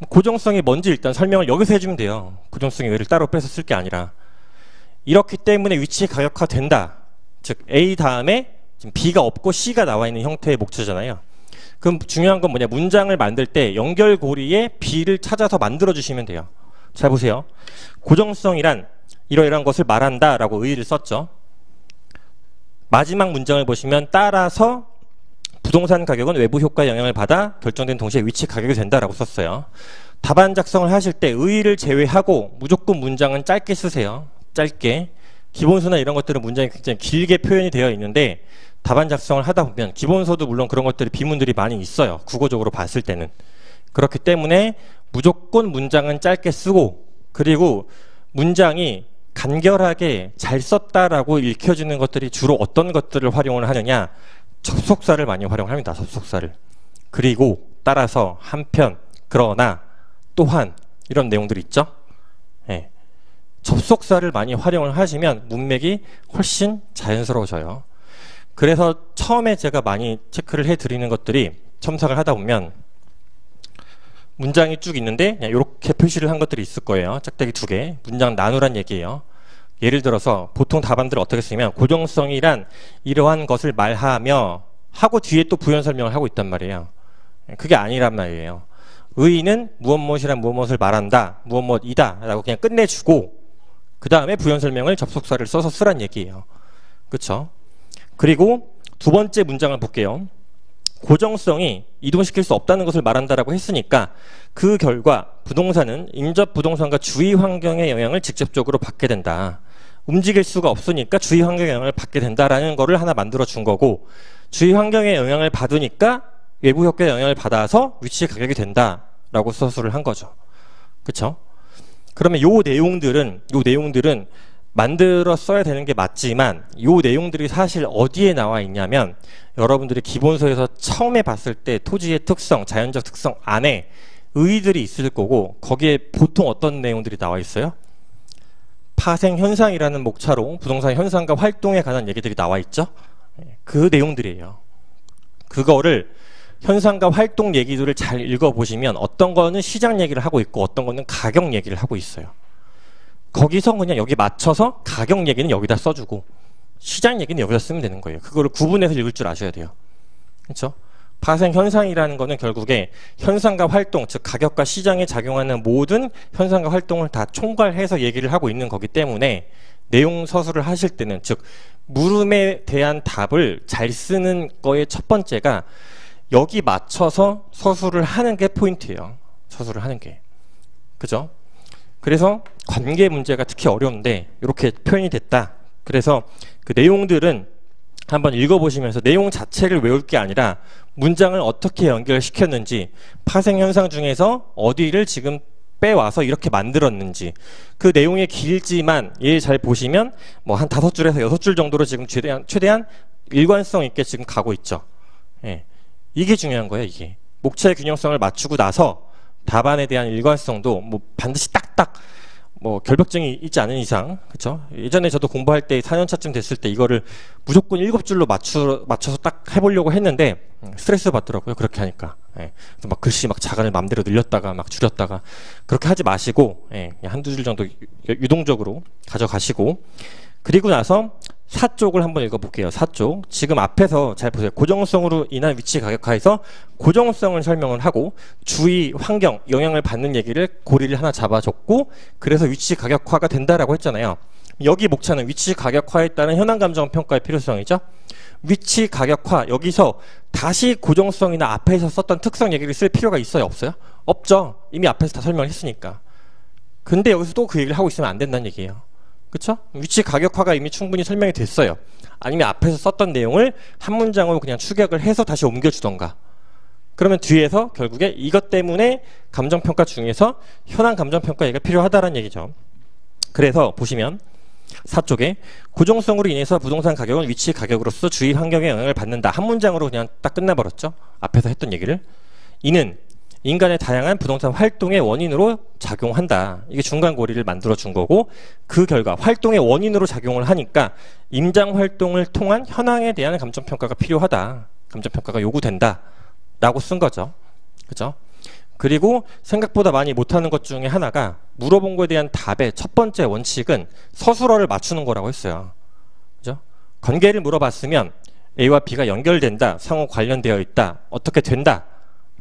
고정성이 뭔지 일단 설명을 여기서 해주면 돼요. 고정성이 왜를 따로 빼서 쓸 게 아니라. 이렇기 때문에 위치 가격화 된다. 즉 A 다음에 지금 B가 없고 C가 나와 있는 형태의 목차잖아요. 그럼 중요한 건 뭐냐. 문장을 만들 때 연결고리에 B를 찾아서 만들어주시면 돼요. 잘 보세요. 고정성이란 이러이러한 것을 말한다 라고 의의를 썼죠. 마지막 문장을 보시면 따라서 부동산 가격은 외부 효과의 영향을 받아 결정된 동시에 위치 가격이 된다라고 썼어요. 답안 작성을 하실 때 의의를 제외하고 무조건 문장은 짧게 쓰세요. 짧게. 기본서나 이런 것들은 문장이 굉장히 길게 표현이 되어 있는데 답안 작성을 하다 보면 기본서도 물론 그런 것들이 비문들이 많이 있어요. 국어적으로 봤을 때는. 그렇기 때문에 무조건 문장은 짧게 쓰고, 그리고 문장이 간결하게 잘 썼다라고 읽혀지는 것들이 주로 어떤 것들을 활용을 하느냐. 접속사를 많이 활용합니다. 접속사를. 그리고 따라서 한편, 그러나, 또한 이런 내용들이 있죠. 네. 접속사를 많이 활용을 하시면 문맥이 훨씬 자연스러워져요. 그래서 처음에 제가 많이 체크를 해드리는 것들이 첨삭을 하다 보면 문장이 쭉 있는데 그냥 이렇게 표시를 한 것들이 있을 거예요. 짝대기 2개. 문장 나누란 얘기예요. 예를 들어서 보통 답안들을 어떻게 쓰면 고정성이란 이러한 것을 말하며 하고 뒤에 또 부연 설명을 하고 있단 말이에요. 그게 아니란 말이에요. 의의는 무엇무엇이란 무엇무엇을 말한다. 무엇무엇이다 라고 그냥 끝내주고 그 다음에 부연 설명을 접속사를 써서 쓰란 얘기예요. 그쵸? 그리고 두 번째 문장을 볼게요. 고정성이 이동시킬 수 없다는 것을 말한다라고 했으니까 그 결과 부동산은 인접 부동산과 주위 환경의 영향을 직접적으로 받게 된다. 움직일 수가 없으니까 주위 환경의 영향을 받게 된다라는 거를 하나 만들어 준 거고, 주위 환경의 영향을 받으니까 외부 효과의 영향을 받아서 위치 가격이 된다라고 서술을 한 거죠. 그쵸? 그러면 요 내용들은 만들어 써야 되는 게 맞지만 요 내용들이 사실 어디에 나와 있냐면 여러분들이 기본서에서 처음에 봤을 때 토지의 특성, 자연적 특성 안에 의의들이 있을 거고, 거기에 보통 어떤 내용들이 나와 있어요? 파생현상이라는 목차로 부동산 현상과 활동에 관한 얘기들이 나와 있죠. 그 내용들이에요. 그거를 현상과 활동 얘기들을 잘 읽어보시면 어떤 거는 시장 얘기를 하고 있고 어떤 거는 가격 얘기를 하고 있어요. 거기서 그냥 여기 맞춰서 가격 얘기는 여기다 써주고 시장 얘기는 여기다 쓰면 되는 거예요. 그거를 구분해서 읽을 줄 아셔야 돼요. 그렇죠? 파생현상이라는 거는 결국에 현상과 활동, 즉 가격과 시장에 작용하는 모든 현상과 활동을 다 총괄해서 얘기를 하고 있는 거기 때문에 내용 서술을 하실 때는, 즉 물음에 대한 답을 잘 쓰는 거의 첫 번째가 여기 맞춰서 서술을 하는 게 포인트예요. 서술을 하는 게. 그죠? 그래서 관계 문제가 특히 어려운데 이렇게 표현이 됐다. 그래서 그 내용들은 한번 읽어보시면서 내용 자체를 외울 게 아니라 문장을 어떻게 연결시켰는지, 파생현상 중에서 어디를 지금 빼와서 이렇게 만들었는지, 그 내용이 길지만 얘 잘 보시면 뭐 한 5줄에서 6줄 정도로 지금 최대한 일관성 있게 지금 가고 있죠. 예. 이게 중요한 거예요. 이게 목차의 균형성을 맞추고 나서 답안에 대한 일관성도 뭐 반드시 딱딱 뭐 결벽증이 있지 않은 이상, 그렇죠? 예전에 저도 공부할 때 4년차쯤 됐을 때 이거를 무조건 7줄로 맞춰서 딱 해보려고 했는데 스트레스 받더라고요. 그렇게 하니까. 예. 그래서 막 글씨 막 자간을 맘대로 늘렸다가 막 줄였다가 그렇게 하지 마시고, 예. 그냥 한두 줄 정도 유동적으로 가져가시고, 그리고 나서 4쪽을 한번 읽어볼게요. 4쪽. 지금 앞에서 잘 보세요. 고정성으로 인한 위치 가격화에서 고정성을 설명을 하고 주위 환경 영향을 받는 얘기를 고리를 하나 잡아줬고, 그래서 위치 가격화가 된다라고 했잖아요. 여기 목차는 위치 가격화에 따른 현황 감정 평가의 필요성이죠. 위치 가격화, 여기서 다시 고정성이나 앞에서 썼던 특성 얘기를 쓸 필요가 있어요, 없어요? 없죠. 이미 앞에서 다 설명을 했으니까. 근데 여기서 또 그 얘기를 하고 있으면 안 된다는 얘기예요. 그쵸? 위치 가격화가 이미 충분히 설명이 됐어요. 아니면 앞에서 썼던 내용을 한 문장으로 그냥 추격을 해서 다시 옮겨주던가. 그러면 뒤에서 결국에 이것 때문에 감정평가 중에서 현황 감정평가 얘기가 필요하다는 얘기죠. 그래서 보시면 4쪽에 고정성으로 인해서 부동산 가격은 위치 가격으로서 주위 환경에 영향을 받는다. 한 문장으로 그냥 딱 끝나버렸죠. 앞에서 했던 얘기를. 이는 인간의 다양한 부동산 활동의 원인으로 작용한다. 이게 중간 고리를 만들어 준 거고, 그 결과 활동의 원인으로 작용을 하니까 임장 활동을 통한 현황에 대한 감정평가가 필요하다. 감정평가가 요구된다. 라고 쓴 거죠. 그죠? 그리고 생각보다 많이 못하는 것 중에 하나가 물어본 거에 대한 답의 첫 번째 원칙은 서술어를 맞추는 거라고 했어요. 그죠? 관계를 물어봤으면 A와 B가 연결된다. 상호 관련되어 있다. 어떻게 된다.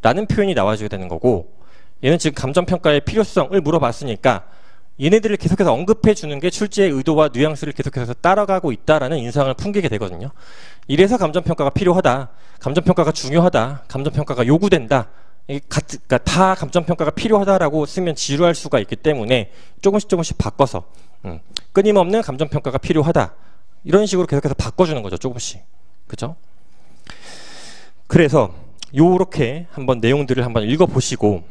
라는 표현이 나와줘야 되는 거고, 얘는 지금 감정평가의 필요성을 물어봤으니까 얘네들을 계속해서 언급해 주는 게 출제의 의도와 뉘앙스를 계속해서 따라가고 있다라는 인상을 풍기게 되거든요. 이래서 감정평가가 필요하다, 감정평가가 중요하다, 감정평가가 요구된다, 그러니까 다 감정평가가 필요하다라고 쓰면 지루할 수가 있기 때문에 조금씩 바꿔서 끊임없는 감정평가가 필요하다, 이런 식으로 계속해서 바꿔주는 거죠. 조금씩. 그죠? 그래서 요렇게 한번 내용들을 한번 읽어보시고,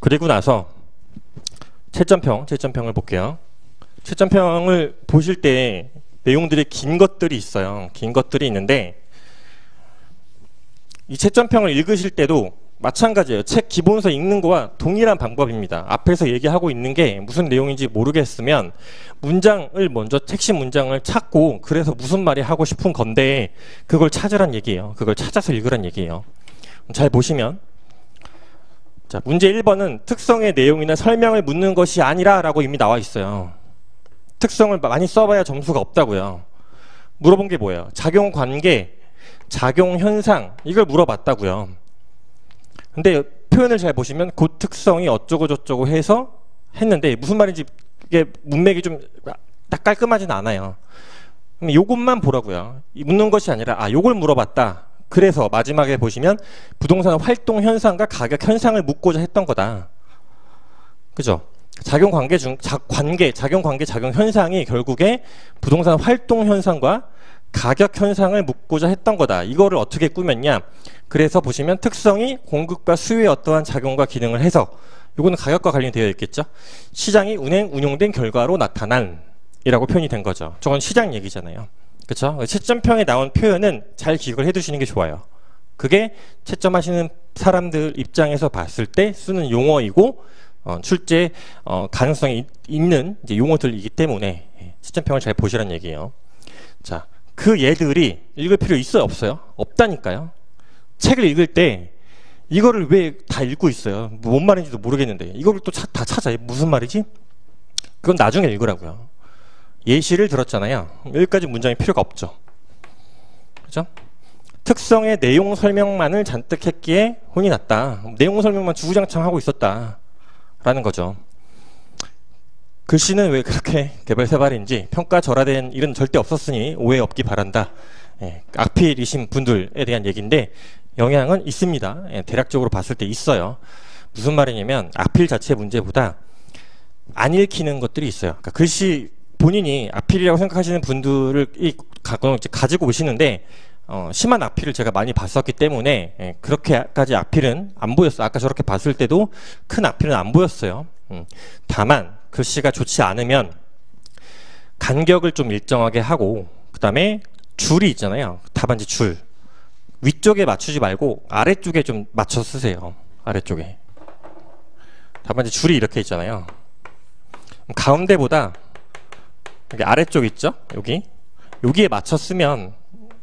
그리고 나서 채점평을 볼게요. 채점평을 보실 때 내용들이 긴 것들이 있어요. 긴 것들이 있는데 이 채점평을 읽으실 때도 마찬가지예요. 책 기본서 읽는 거와 동일한 방법입니다. 앞에서 얘기하고 있는 게 무슨 내용인지 모르겠으면 문장을 먼저, 핵심 문장을 찾고, 그래서 무슨 말이 하고 싶은 건데 그걸 찾으란 얘기예요. 그걸 찾아서 읽으란 얘기예요. 잘 보시면, 자, 문제 1번은 특성의 내용이나 설명을 묻는 것이 아니라 라고 이미 나와 있어요. 특성을 많이 써봐야 점수가 없다고요. 물어본 게 뭐예요? 작용 관계, 작용 현상, 이걸 물어봤다고요. 근데 표현을 잘 보시면 그 특성이 어쩌고 저쩌고 해서 했는데 무슨 말인지 이게 문맥이 좀 딱 깔끔하진 않아요. 그럼 요것만 보라고요. 묻는 것이 아니라 요걸 물어봤다. 그래서 마지막에 보시면 부동산 활동 현상과 가격 현상을 묻고자 했던 거다. 그죠? 작용 관계, 작용 현상이 결국에 부동산 활동 현상과 가격 현상을 묻고자 했던 거다. 이거를 어떻게 꾸몄냐? 그래서 보시면 특성이 공급과 수요의 어떠한 작용과 기능을 해서, 이거는 가격과 관련되어 있겠죠. 시장이 운용된 결과로 나타난 이라고 표현이 된 거죠. 저건 시장 얘기잖아요. 그렇죠? 채점평에 나온 표현은 잘 기억을 해두시는 게 좋아요. 그게 채점하시는 사람들 입장에서 봤을 때 쓰는 용어이고, 출제 가능성이 있는 이제 용어들이기 때문에 채점평을 잘 보시라는 얘기예요. 자, 그 얘들이 읽을 필요 있어요, 없어요? 없다니까요. 책을 읽을 때 이거를 왜 다 읽고 있어요? 뭔 말인지도 모르겠는데 이거를 또 다 찾아요. 무슨 말이지? 그건 나중에 읽으라고요. 예시를 들었잖아요. 여기까지 문장이 필요가 없죠. 그죠? 특성의 내용 설명만을 잔뜩 했기에 혼이 났다. 내용 설명만 주구장창 하고 있었다 라는 거죠. 글씨는 왜 그렇게 개발세발인지 평가절하된 일은 절대 없었으니 오해 없기 바란다. 악필이신 분들에 대한 얘기인데 영향은 있습니다. 대략적으로 봤을 때 있어요. 무슨 말이냐면 악필 자체 문제보다 안 읽히는 것들이 있어요. 그러니까 글씨 본인이 악필이라고 생각하시는 분들을 가지고 오시는데 심한 악필을 제가 많이 봤었기 때문에 그렇게까지 악필은 안 보였어요. 아까 저렇게 봤을 때도 큰 악필은 안 보였어요. 다만 글씨가 좋지 않으면 간격을 좀 일정하게 하고, 그 다음에 줄이 있잖아요. 답안지 줄 위쪽에 맞추지 말고 아래쪽에 좀 맞춰 쓰세요. 아래쪽에 답안지 줄이 이렇게 있잖아요. 가운데보다 여기 아래쪽 있죠? 여기에 맞춰 쓰면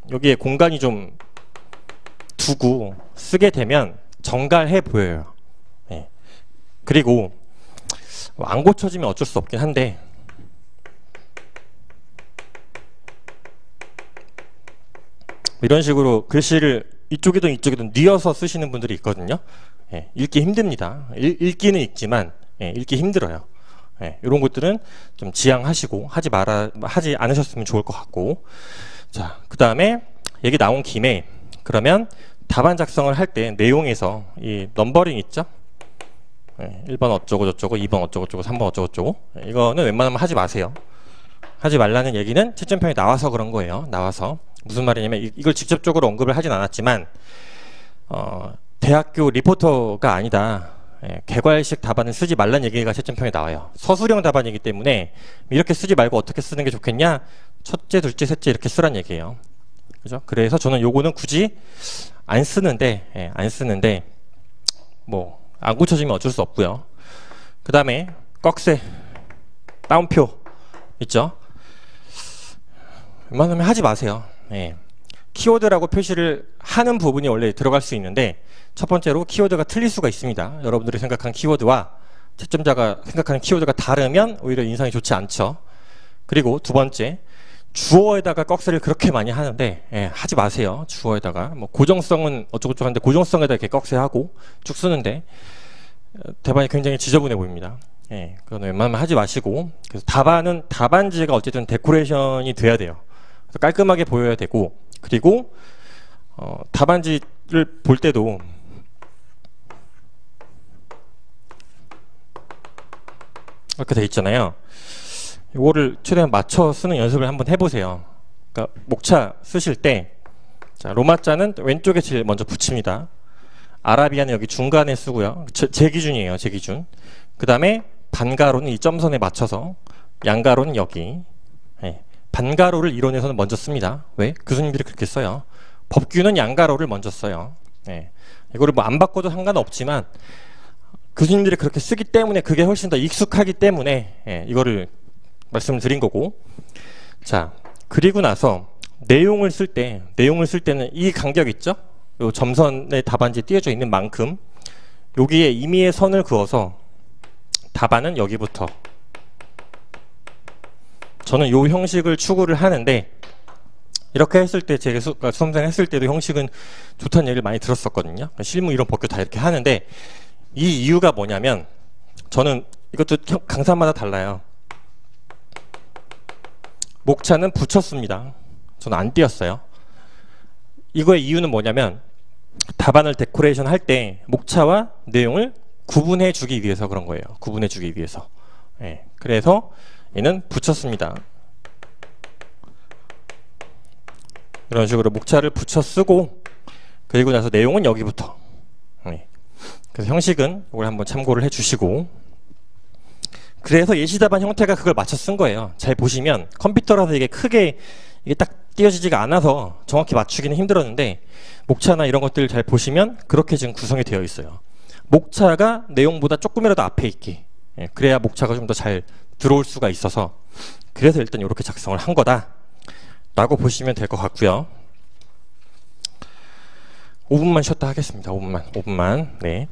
여기에 공간이 좀 두고 쓰게 되면 정갈해 보여요. 그리고 안 고쳐지면 어쩔 수 없긴 한데 이런 식으로 글씨를 이쪽이든 이쪽이든 뉘어서 쓰시는 분들이 있거든요. 읽기 힘듭니다. 읽기는 읽지만 읽기 힘들어요. 이런 것들은 좀 지양하시고 하지 않으셨으면 좋을 것 같고. 자, 그 다음에 얘기 나온 김에 그러면 답안 작성을 할 때 내용에서 이 넘버링 있죠? 1번 어쩌고 저쩌고, 2번 어쩌고 저쩌고, 3번 어쩌고 저쩌고, 이거는 웬만하면 하지 마세요. 하지 말라는 얘기는 채점평에 나와서 그런 거예요. 나와서 무슨 말이냐면 이걸 직접적으로 언급을 하진 않았지만 대학교 리포터가 아니다. 개괄식 답안을 쓰지 말라는 얘기가 채점평에 나와요. 서술형 답안이기 때문에 이렇게 쓰지 말고 어떻게 쓰는 게 좋겠냐? 첫째, 둘째, 셋째 이렇게 쓰란 얘기예요. 그죠? 그래서 저는 요거는 굳이 안 쓰는데 뭐 안 고쳐지면 어쩔 수 없고요. 그 다음에 꺽쇠, 따옴표 있죠? 웬만하면 하지 마세요. 키워드라고 표시를 하는 부분이 원래 들어갈 수 있는데 첫 번째로 키워드가 틀릴 수가 있습니다. 여러분들이 생각하는 키워드와 채점자가 생각하는 키워드가 다르면 오히려 인상이 좋지 않죠. 그리고 두 번째, 주어에다가 꺽쇠를 그렇게 많이 하는데 하지 마세요. 주어에다가 뭐 고정성은 어쩌고저쩌고 하는데 고정성에다 이렇게 꺽쇠하고 쭉 쓰는데 답안이 굉장히 지저분해 보입니다. 그건 웬만하면 하지 마시고, 그래서 답안지가 어쨌든 데코레이션이 돼야 돼요. 그래서 깔끔하게 보여야 되고, 그리고 답안지를 볼 때도 이렇게 돼 있잖아요. 이거를 최대한 맞춰 쓰는 연습을 한번 해보세요. 그러니까 목차 쓰실 때, 자, 로마자는 왼쪽에 제일 먼저 붙입니다. 아라비아는 여기 중간에 쓰고요. 제 기준이에요. 제 기준. 그 다음에 반가로는 이 점선에 맞춰서, 양가로는 여기. 반가로를 이론에서는 먼저 씁니다. 왜? 교수님들이 그렇게 써요. 법규는 양가로를 먼저 써요. 이거를 뭐 안 바꿔도 상관없지만 교수님들이 그렇게 쓰기 때문에 그게 훨씬 더 익숙하기 때문에 이거를 말씀을 드린 거고. 자, 그리고 나서 내용을 쓸 때는 이 간격 있죠? 요 점선에 답안지 띄어져 있는 만큼 여기에 임의의 선을 그어서 답안은 여기부터, 저는 요 형식을 추구를 하는데, 이렇게 했을 때 제가 수험생 했을 때도 형식은 좋다는 얘기를 많이 들었었거든요. 실무 이론 법규 다 이렇게 하는데, 이 이유가 뭐냐면, 저는 이것도 강사마다 달라요. 목차는 붙였습니다. 저는 안 띄었어요. 이거의 이유는 뭐냐면 답안을 데코레이션 할 때 목차와 내용을 구분해 주기 위해서 그런 거예요. 구분해 주기 위해서. 예, 그래서 얘는 붙였습니다. 이런 식으로 목차를 붙여 쓰고 그리고 나서 내용은 여기부터. 예, 그래서 형식은 이걸 한번 참고를 해 주시고, 그래서 예시답안 형태가 그걸 맞춰 쓴 거예요. 잘 보시면 컴퓨터라서 이게 크게 이게 딱 띄어지지가 않아서 정확히 맞추기는 힘들었는데 목차나 이런 것들 잘 보시면 그렇게 지금 구성이 되어 있어요. 목차가 내용보다 조금이라도 앞에 있게, 예, 그래야 목차가 좀 더 잘 들어올 수가 있어서 그래서 일단 이렇게 작성을 한 거다 라고 보시면 될 것 같고요. 5분만 쉬었다 하겠습니다. 5분만. 네.